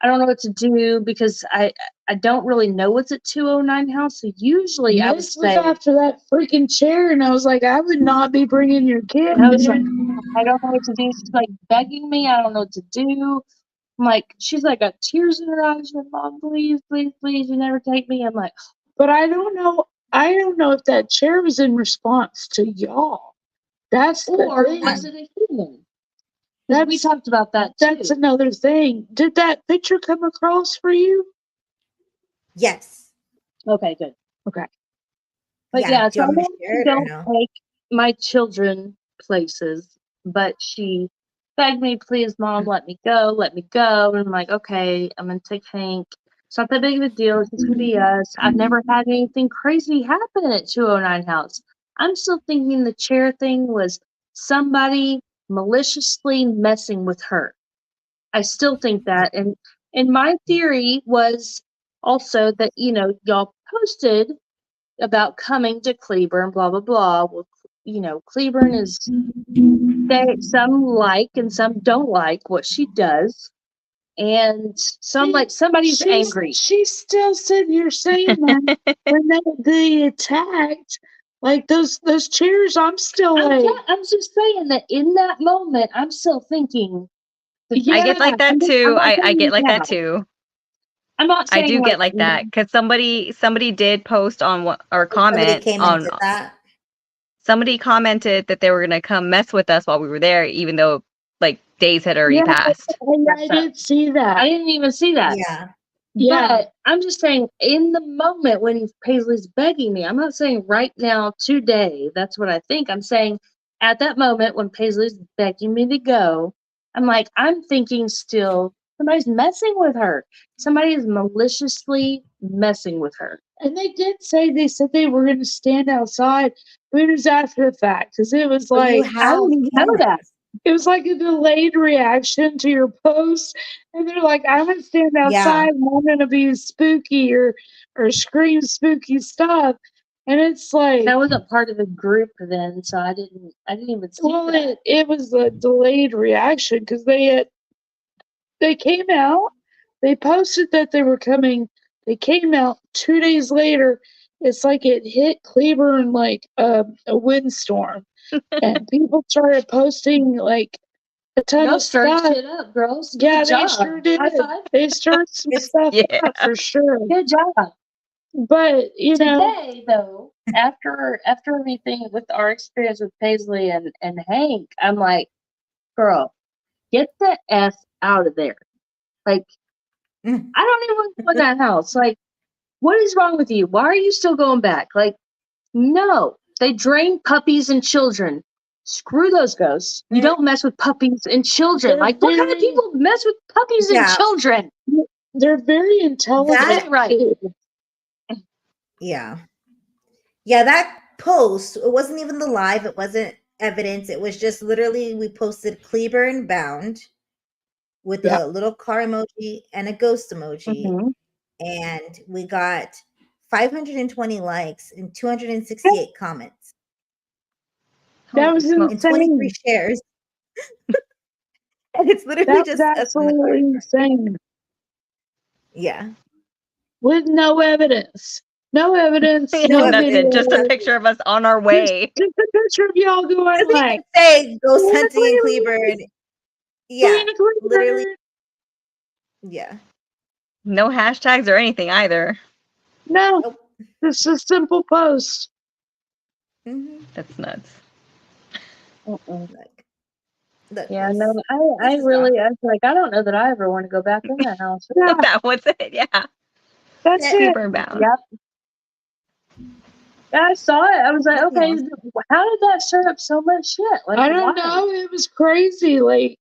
I don't know what to do because I don't really know what's at 209 House. So usually I would say after that freaking chair, and I was like, I would not be bringing your kid. I was like, I don't know what to do. She's like begging me. I don't know what to do. I'm like, she's like got tears in her eyes. She's like, Mom, please, please, please, you never take me. I'm like, but I don't know. I don't know if that chair was in response to y'all. That's or was it a human? We talked about that too. That's another thing. Did that picture come across for you? Yes. Okay, good. Okay. But yeah, so I don't take my children places, but she begged me, please, Mom, let me go. And I'm like, okay, I'm going to take Hank. It's not that big of a deal. It's just going to be us. I've never had anything crazy happen at 209 House. I'm still thinking the chair thing was somebody maliciously messing with her. I still think that. And And my theory was also that, y'all posted about coming to Cleburne, blah, blah, blah. Well, Cleburne is, some like and some don't like what she does. And somebody's angry. She's still sitting here saying that when they attacked, like those chairs, I'm still I'm just saying that in that moment, I'm still thinking. I get like that too. I get like that too. I'm not saying I do get like that because somebody did post on or comment on that. Somebody commented that they were gonna come mess with us while we were there, even though like days had already passed. I did see that. I didn't even see that. Yeah. But I'm just saying, in the moment when Paisley's begging me, I'm not saying right now, today, that's what I think. I'm saying at that moment when Paisley's begging me to go, I'm thinking still, somebody's messing with her. Somebody is maliciously messing with her. And they said they were going to stand outside, but it was after the fact, because it was I like, didn't know that. It was like a delayed reaction to your post. And they're like, I'm going to stand outside and I'm going to be spooky or scream spooky stuff. And it's like, that wasn't part of the group then, so I didn't even see that. It was a delayed reaction because they came out, they posted that they were coming. They came out 2 days later. It's like it hit Cleburne like a windstorm. And people started posting like a ton of stuff. Shit up, girls. Yeah, Good job. they sure did. High five. They stirred some stuff up for sure. Good job. But today, though, after everything with our experience with Paisley and Hank, I'm like, girl, get the F out of there. Like, I don't even want to go in that house. Like, what is wrong with you? Why are you still going back? Like, no, they drain puppies and children. Screw those ghosts. You don't mess with puppies and children. Like, what kind of people mess with puppies and children? They're very intelligent. That's right. Yeah. Yeah, that post, it wasn't even the live. It wasn't evidence. It was just literally we posted Cleburne bound with a little car emoji and a ghost emoji. Mm-hmm. And we got 520 likes and 268 comments. That was insane. And 23 shares. And it's literally just absolutely insane. Yeah. With no evidence. No evidence. No nothing. video. Just a picture of us on our way. Just a picture of y'all going like, say ghost hunting in Cleburne. Yeah. Literally. Yeah. No hashtags or anything either. No. Nope. Just a simple post. Mm-hmm. That's nuts. Yeah, no, I really, I was like, I don't know that I ever want to go back in that house. Yeah. That was it, yeah. That's it. Cleburne bound. Yep. I saw it. I was like, okay, how did that stir up so much shit? Like, I don't know. It was crazy. Like,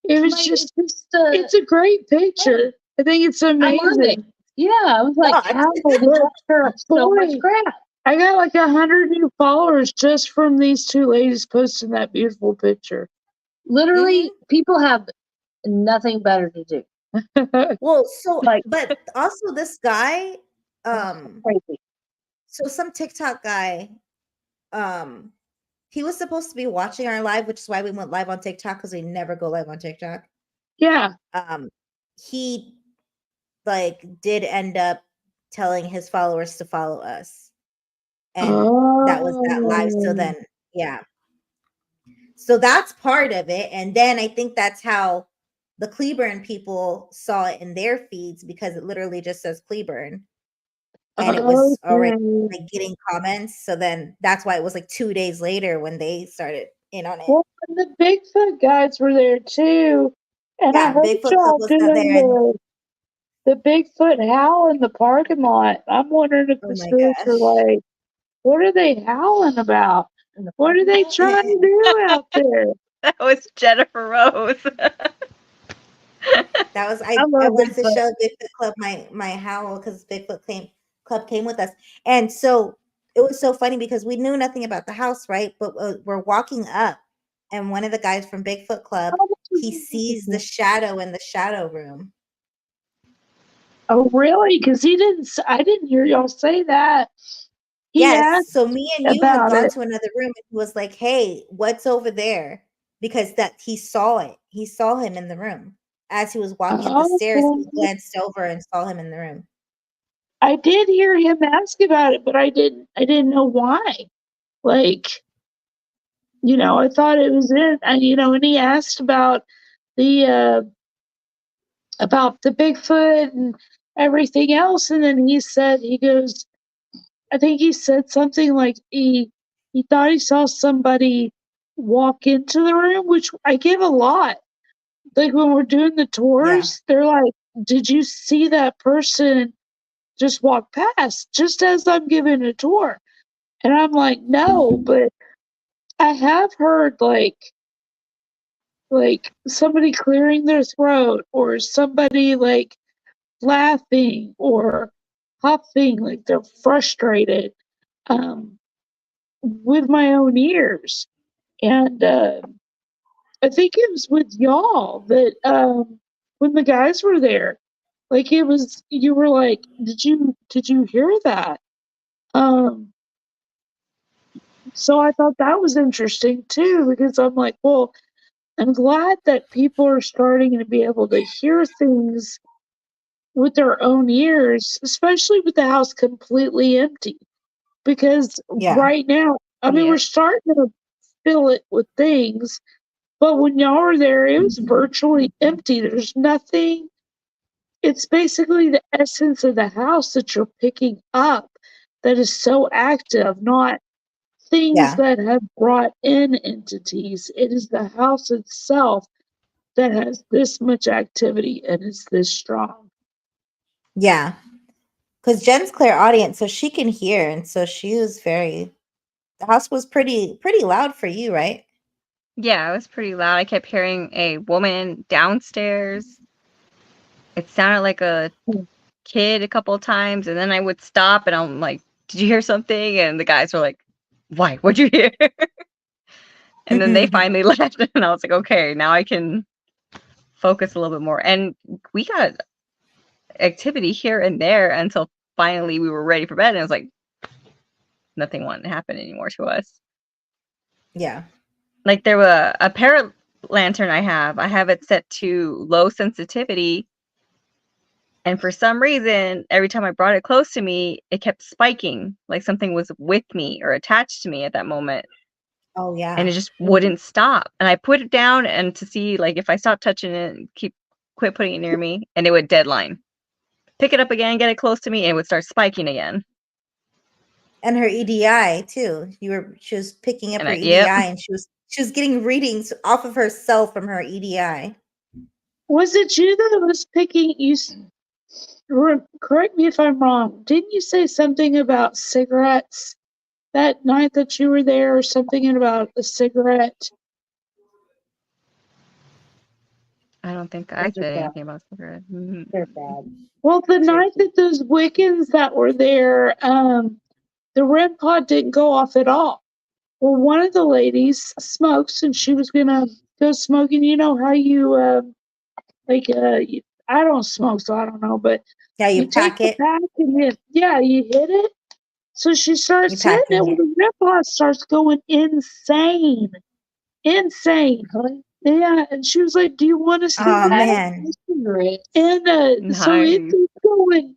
it was just it's a great picture. I think it's amazing. Yeah, I was like, how did that stir up so much crap? I got like 100 new followers just from these two ladies posting that beautiful picture. Literally, people have nothing better to do. Well, so but also this guy, crazy. So some TikTok guy, he was supposed to be watching our live, which is why we went live on TikTok because we never go live on TikTok. Yeah. He did end up telling his followers to follow us. And that was that live. So then, yeah. So that's part of it. And then I think that's how the Cleburne people saw it in their feeds because it literally just says Cleburne. And it was already getting comments. So then that's why it was 2 days later when they started in on it. Well, the Bigfoot guys were there too. And I heard Bigfoot y'all was doing there. The Bigfoot howl in the parking lot. I'm wondering if the spirits are like, what are they howling about? What are they trying to do out there? That was Jennifer Rose. That was I wanted to show Bigfoot Club my howl because Bigfoot Club came with us. And so it was so funny because we knew nothing about the house, right? But we're walking up and one of the guys from Bigfoot Club, he sees the shadow in the shadow room. Oh, really? Because I didn't hear y'all say that. He Yes. asked So me and you had about gone it. to another room and he was like, "Hey, what's over there?" Because that he saw it. He saw him in the room. As he was walking up the stairs, he Okay. glanced over and saw him in the room. I did hear him ask about it, but I didn't know why. Like, I thought it was it. And he asked about the Bigfoot and everything else, and then he goes, I think he said something like he thought he saw somebody walk into the room, which I give a lot. Like when we're doing the Yeah. tours, they're like, "Did you see that person just walk past?" Just as I'm giving a tour, and I'm like, "No," but I have heard like somebody clearing their throat or somebody like laughing or huffing, like they're frustrated, um, with my own ears. And I think it was with y'all that when the guys were there, like you were like, did you hear that? Um, so I thought that was interesting too, because I'm like, well, I'm glad that people are starting to be able to hear things with their own ears, especially with the house completely empty. Because Yeah. right now, I mean, Yeah. we're starting to fill it with things, but when y'all were there, it was virtually empty. There's nothing. It's basically the essence of the house that you're picking up that is so active, not things Yeah. that have brought in entities. It is the house itself that has this much activity and is this strong. Yeah. Because Jen's clairaudient, so she can hear, and so she was the house was pretty loud for you, right? Yeah, it was pretty loud. I kept hearing a woman downstairs. It sounded like a kid a couple of times, and then I would stop and I'm like, "Did you hear something?" And the guys were like, "Why? What'd you hear?" And then they finally left, and I was like, "Okay, now I can focus a little bit more." And we got activity here and there until finally we were ready for bed, and it was like nothing wanted to happen anymore to us. Yeah. Like there were a parrot lantern I have it set to low sensitivity, and for some reason every time I brought it close to me it kept spiking, like something was with me or attached to me at that moment, Oh and yeah. it just wouldn't stop. And I put it down and to see like if I stopped touching it and quit putting it near me, and it would deadline, pick it up again, get it close to me, and it would start spiking again. And her EDI too. She was picking up And her EDI, and she was getting readings off of herself from her EDI. Was it you that was picking you? Correct me if I'm wrong. Didn't you say something about cigarettes that night that you were there, or something about a cigarette? I don't think I Those are said bad. anything about cigarette. They're bad. Well, the night Seriously. that those Wiccans that were there, the REM pod didn't go off at all. Well, one of the ladies smokes, and she was gonna go smoking. You know how I don't smoke, so I don't know, but Yeah, you you take pack the it. pack and you hit it. So she You starts hitting packing it when it. the REM pod starts going insane. Insane. Yeah, and she was like, "Do you want to see Oh that?" man. And so Nice.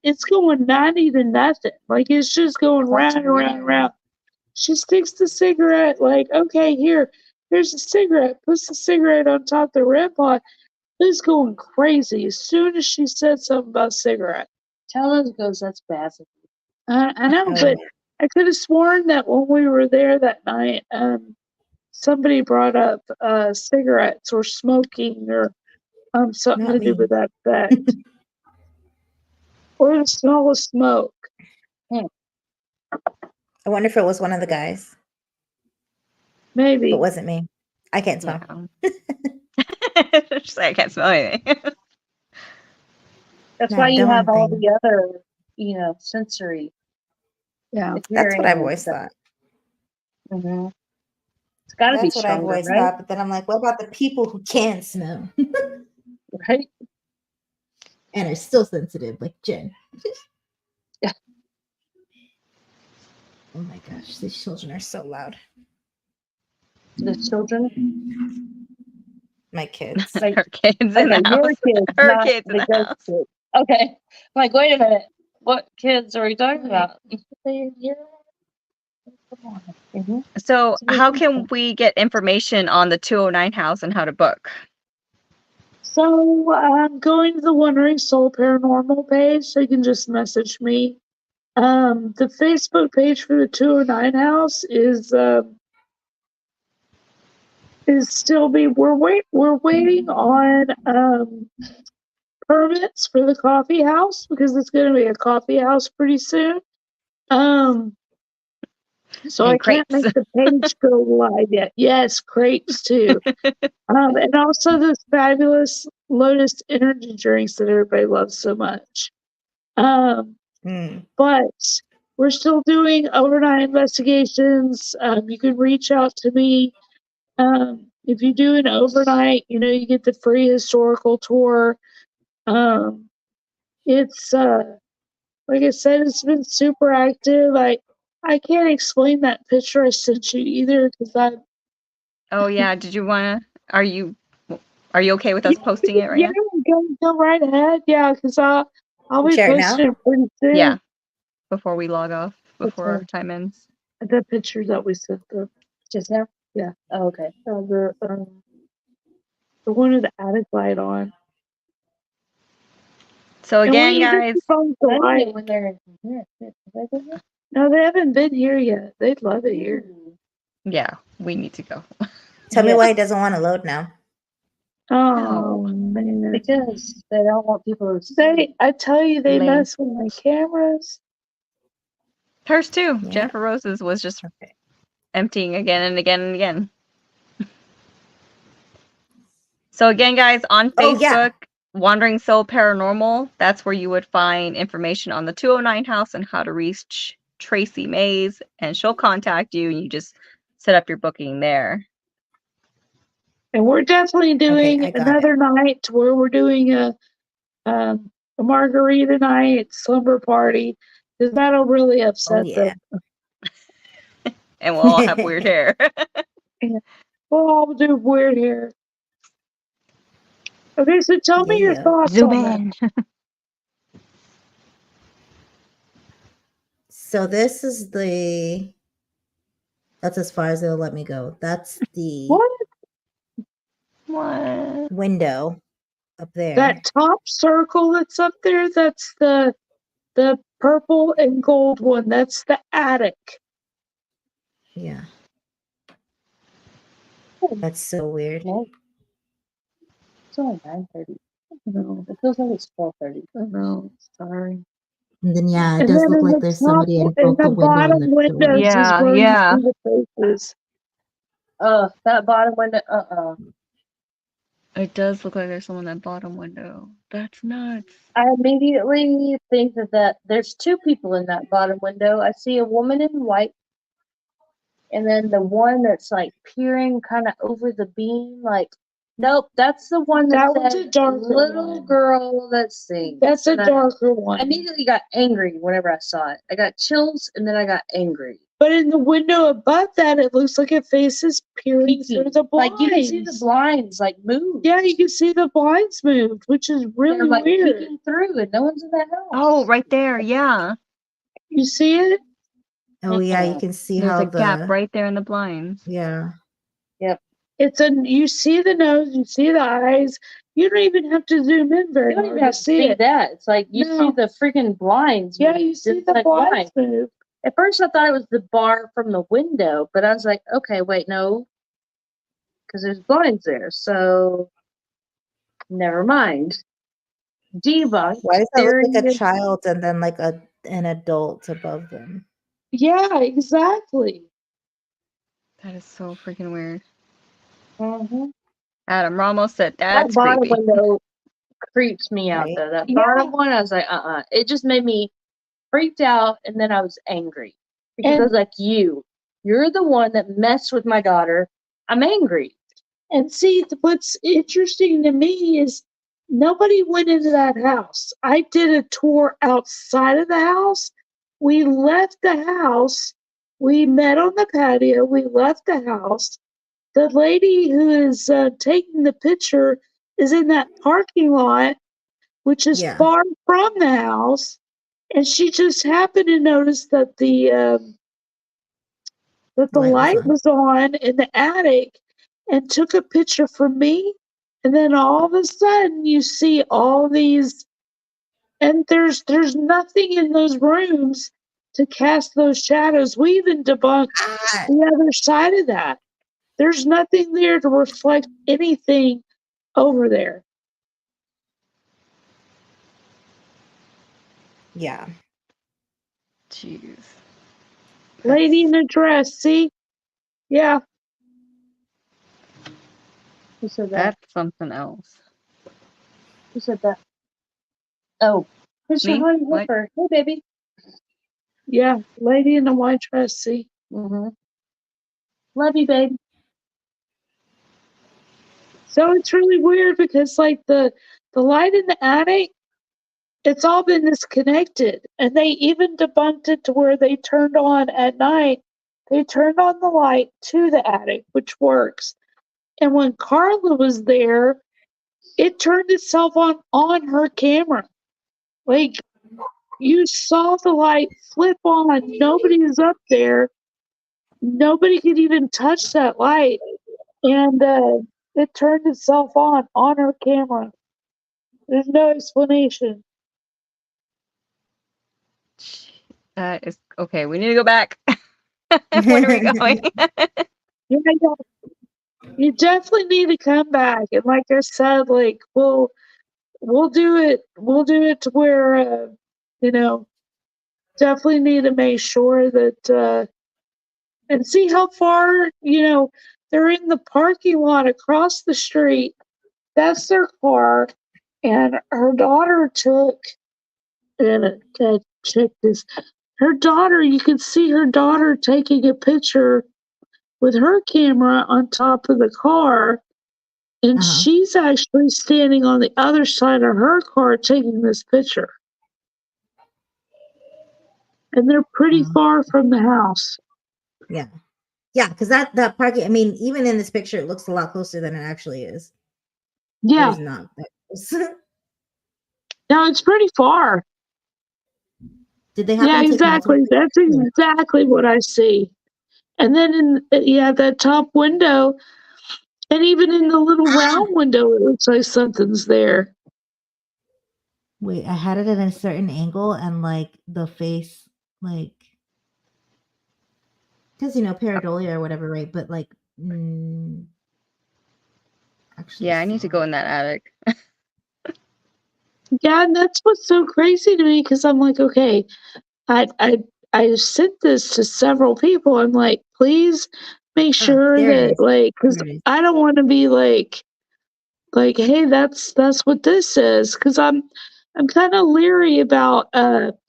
it's going 90 to nothing. Like it's just going round and round and round. She sticks the cigarette, like, okay, here's a cigarette, puts the cigarette on top of the red pot. It's going crazy as soon as she said something about cigarette. Tell those ghosts that's bad. I know, Oh, but I could have sworn that when we were there that night, somebody brought up cigarettes or smoking or something not to do me. with that effect. Or the smell of smoke. I wonder if it was one of the guys. But Maybe. it wasn't me. I can't Yeah. smell. She's like, I can't smell anything. That's Not why a you have darn all thing. the other, sensory. Yeah. The That's hearing what I've and always stuff. thought. Mm-hmm. It's got to be That's what I've stronger, always right? thought. But then I'm like, what about the people who can smell? Right? and are still sensitive, like Jen. Yeah. Oh my gosh, these children are so loud. The children. My kids. Like, Her kids in okay, the your house. kids, Her not kids in the the ghost house. kids. Okay. I'm like, wait a minute. What kids are we talking about? Mhm. So, how can we get information on the 209 house and how to book? So I'm going to the Wandering Soul Paranormal page, so you can just message me. The Facebook page for the 209 house is still we're waiting on permits for the coffee house because it's going to be a coffee house pretty soon. So And I can't crepes. make the page go live yet. Yes, crepes too. And also this fabulous Lotus energy drinks that everybody loves so much. But we're still doing overnight investigations. You can reach out to me. If you do an overnight, you get the free historical tour. It's like I said, it's been super active. I can't explain that picture I sent you either because Oh yeah, did you wanna? Are you okay with us posting it right yeah, go right ahead. Yeah, because I'll be Share it now? posting it pretty soon. Yeah. Before we log off, before our Okay. time ends. The picture that we sent them. Just now? Yeah. Oh, okay. The one with the attic light on. So And again, we even guys, keep on the I don't light. know when they're here. Have they been here? No, they haven't been here yet. They'd love it here. yeah, we need to go. Tell me Yeah. why it doesn't want to load now. Oh, No. man. Because they don't want people to see. I tell you, they Lame. mess with my cameras. Hers too. Yeah. Jennifer Rose's was just Okay. emptying again and again and again. So again, guys, on Oh, Facebook, yeah. Wandering Soul Paranormal, that's where you would find information on the 209 house and how to reach Tracy Mays, and she'll contact you, and you just set up your booking there. And we're definitely doing I got another night where we're doing a margarita night, slumber party, because that'll really upset yeah. them. And we'll all have weird hair. We'll all do weird hair. Okay, so tell me your Yeah. thoughts Zoom on that. in. So this is that's as far as they'll let me go. That's the What? What? window up there. That top circle that's up there, that's the purple and gold one. That's the attic. Yeah. That's so weird. No. It's only 9:30. No, It feels like it's 12:30. no, sorry. And then yeah, it And does then look in like the there's top, somebody in in both the the window and bottom the door. windows is Yeah, where yeah. you see the faces. That bottom window. It does look like there's someone in that bottom window. That's nuts. I immediately think that there's two people in that bottom window. I see a woman in white, and then the one that's like peering kind of over the beam. Like, nope, that's the one that That was said a darker little one. girl that sings. That's a And darker I one. immediately got angry whenever I saw it. I got chills, and then I got angry. But in the window above that, it looks like a face is peering through the blinds. Like you can see the blinds like move. Yeah, you can see the blinds moved, which is really They're like weird. peeking through, and no one's in that house. Oh, right there. Yeah. You see it? Oh yeah, you can see There's how a gap right there in the blinds. Yeah. You see the nose, you see the eyes. You don't even have to zoom in very You don't hard even have to see it. that. It's like you see the freaking blinds. Yeah, move. you see It's the like, blinds why? move. At first, I thought it was the bar from the window, but I was like, okay, wait, no, because there's blinds there. So, never mind. Debunked. Why does that look like a Theory- child and then like an adult above them? Yeah, exactly. That is so freaking weird. Mhm. Adam Ramos said that's That bottom creepy. window creeps me out, Right? though. That Yeah. bottom one, I was like, It just made me freaked out, and then I was angry because I was like, you're the one that messed with my daughter. I'm angry. And see, what's interesting to me is Nobody went into that house. I did a tour outside of the house. We left the house. We met on the patio. We left the house. The lady who is taking the picture is in that parking lot, which is far from the house. And she just happened to notice that the light was on in the attic and took a picture for me. And then all of a sudden you see all these, and there's nothing in those rooms to cast those shadows. We even debunked the other side of that. There's nothing there to reflect anything over there. Yeah. Jeez. Lady in a dress, see? Yeah. Who said that? That's something else. Who said that? Oh, it's your Me? honey What? whipper. Hey, baby. Yeah, lady in a white dress, see? Mm-hmm. Love you, babe. So it's really weird because like the light in the attic, it's all been disconnected. And they even debunked it to where they turned on at night. They turned on the light to the attic, which works. And when Carla was there, it turned itself on her camera. Like you saw the light flip on. Nobody was up there. Nobody could even touch that light. And it turned itself on her camera. There's no explanation. That is okay. We need to go back. When are we going? Yeah, you definitely need to come back. And like I said, like we'll do it. We'll do it to where definitely need to make sure that and see how far they're in the parking lot across the street. That's their car, and her daughter took. And check this. Her daughter, you can see her daughter taking a picture with her camera on top of the car, and she's actually standing on the other side of her car taking this picture. And they're pretty far from the house. Yeah. Yeah, because that parking, I mean, even in this picture, it looks a lot closer than it actually is. Yeah. It is not that close. No, it's pretty far. Did they have Yeah, exactly. That's exactly what I see. And then in that top window, and even in the little round window, it looks like something's there. Wait, I had it at a certain angle and like the face, like, because pareidolia or whatever, right? But like, actually, Yeah, I need to go in that attic. Yeah, and that's what's so crazy to me because I'm like, okay, I sent this to several people. I'm like, please make sure that because I don't want to be like, hey, that's what this is, because I'm kind of leery about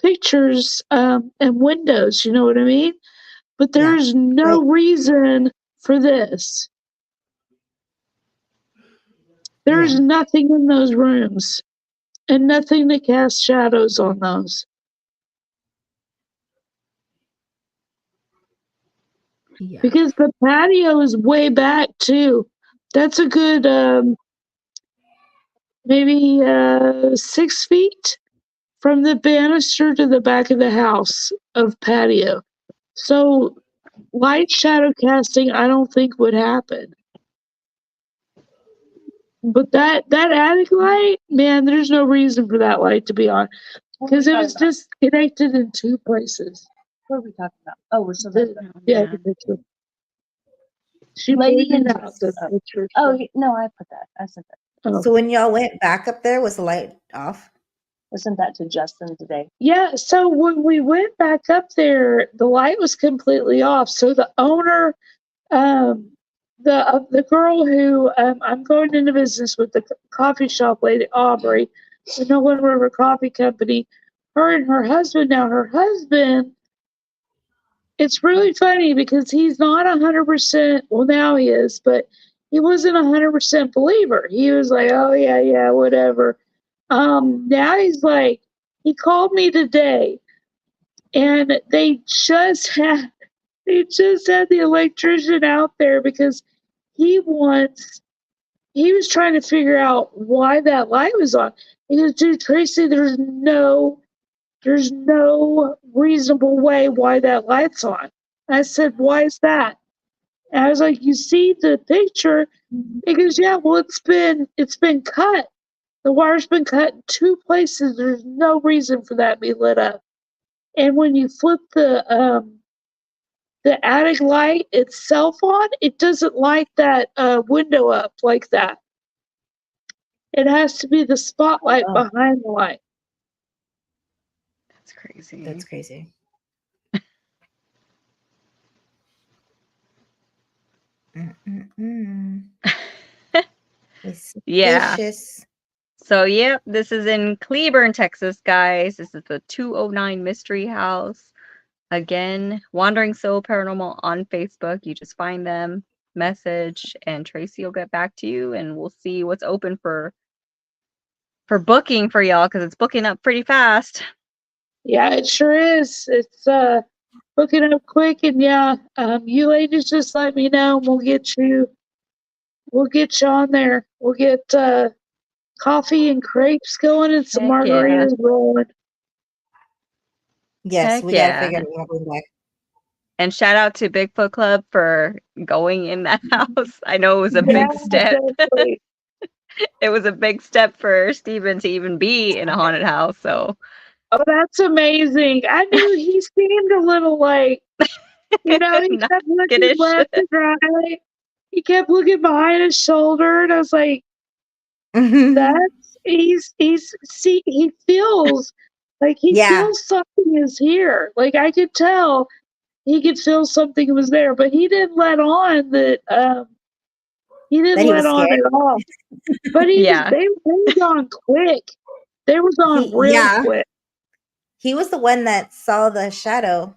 pictures and windows. You know what I mean? But there's no reason for this. There's nothing in those rooms and nothing to cast shadows on those. Yeah. Because the patio is way back too. That's a good maybe 6 feet from the banister to the back of the house of patio. So light shadow casting I don't think would happen. But that attic light, man, there's no reason for that light to be on. Because it was disconnected in 2 places. What are we talking about? Oh, we're still the picture. She lady in pointed the out the picture. Oh no, I put that. I sent that. Oh. So when y'all went back up there, was the light off? I sent that to Justin today. Yeah, so when we went back up there, the light was completely off. So the owner, the girl who I'm going into business with, the coffee shop lady, Aubrey, the No One River Coffee Company, her and her husband. Now her husband, it's really funny because he's not 100%. Well, now he is, but he wasn't 100% believer. He was like, oh yeah, whatever. Now he's like, he called me today, and they just had the electrician out there because he was trying to figure out why that light was on. He goes, dude, Tracy, there's no reasonable way why that light's on. I said, why is that? And I was like, you see the picture? He goes, yeah, well, it's been cut. The wire's been cut in 2 places. There's no reason for that to be lit up. And when you flip the attic light itself on, it doesn't light that window up like that. It has to be the spotlight behind the light. That's crazy. That's crazy. Yeah. Vicious. So, yep, this is in Cleburne, Texas, guys. This is the 209 Mystery House. Again, Wandering Soul Paranormal on Facebook. You just find them, message, and Tracy will get back to you, and we'll see what's open for booking for y'all, because it's booking up pretty fast. Yeah, it sure is. It's booking up quick, and yeah, you ladies just let me know, and we'll get you on there. We'll get coffee and crepes going and some Heck yeah. margaritas rolling. Yes, Heck we yeah. gotta figure out what we're going back. And shout out to Bigfoot Club for going in that house. I know it was a big step. Definitely. It was a big step for Steven to even be in a haunted house. So, Oh, that's amazing. I knew he seemed a little like, he not kept looking skittish. left and right. He kept looking behind his shoulder, and I was like, he feels like he feels something is here. Like I could tell he could feel something was there, but he didn't let on that he didn't let on scared. at all. But they were gone quick. They were gone real quick. He was the one that saw the shadow.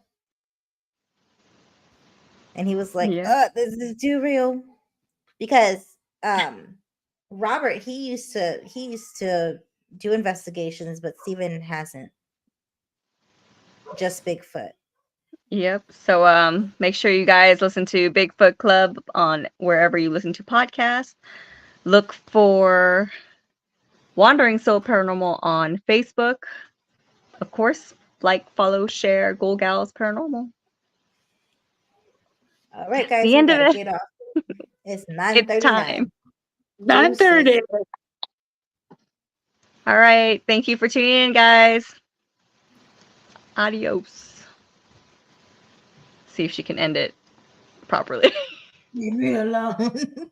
And he was like, this is too real. Because Robert, he used to do investigations, but Steven hasn't. Just Bigfoot. Yep. So make sure you guys listen to Bigfoot Club on wherever you listen to podcasts. Look for Wandering Soul Paranormal on Facebook. Of course, like, follow, share Ghoul Gals Paranormal. All right, guys. The end of it. Get off. It's 9:39. It's time. 9:30. All right. Thank you for tuning in, guys. Adios. See if she can end it properly. Leave me alone.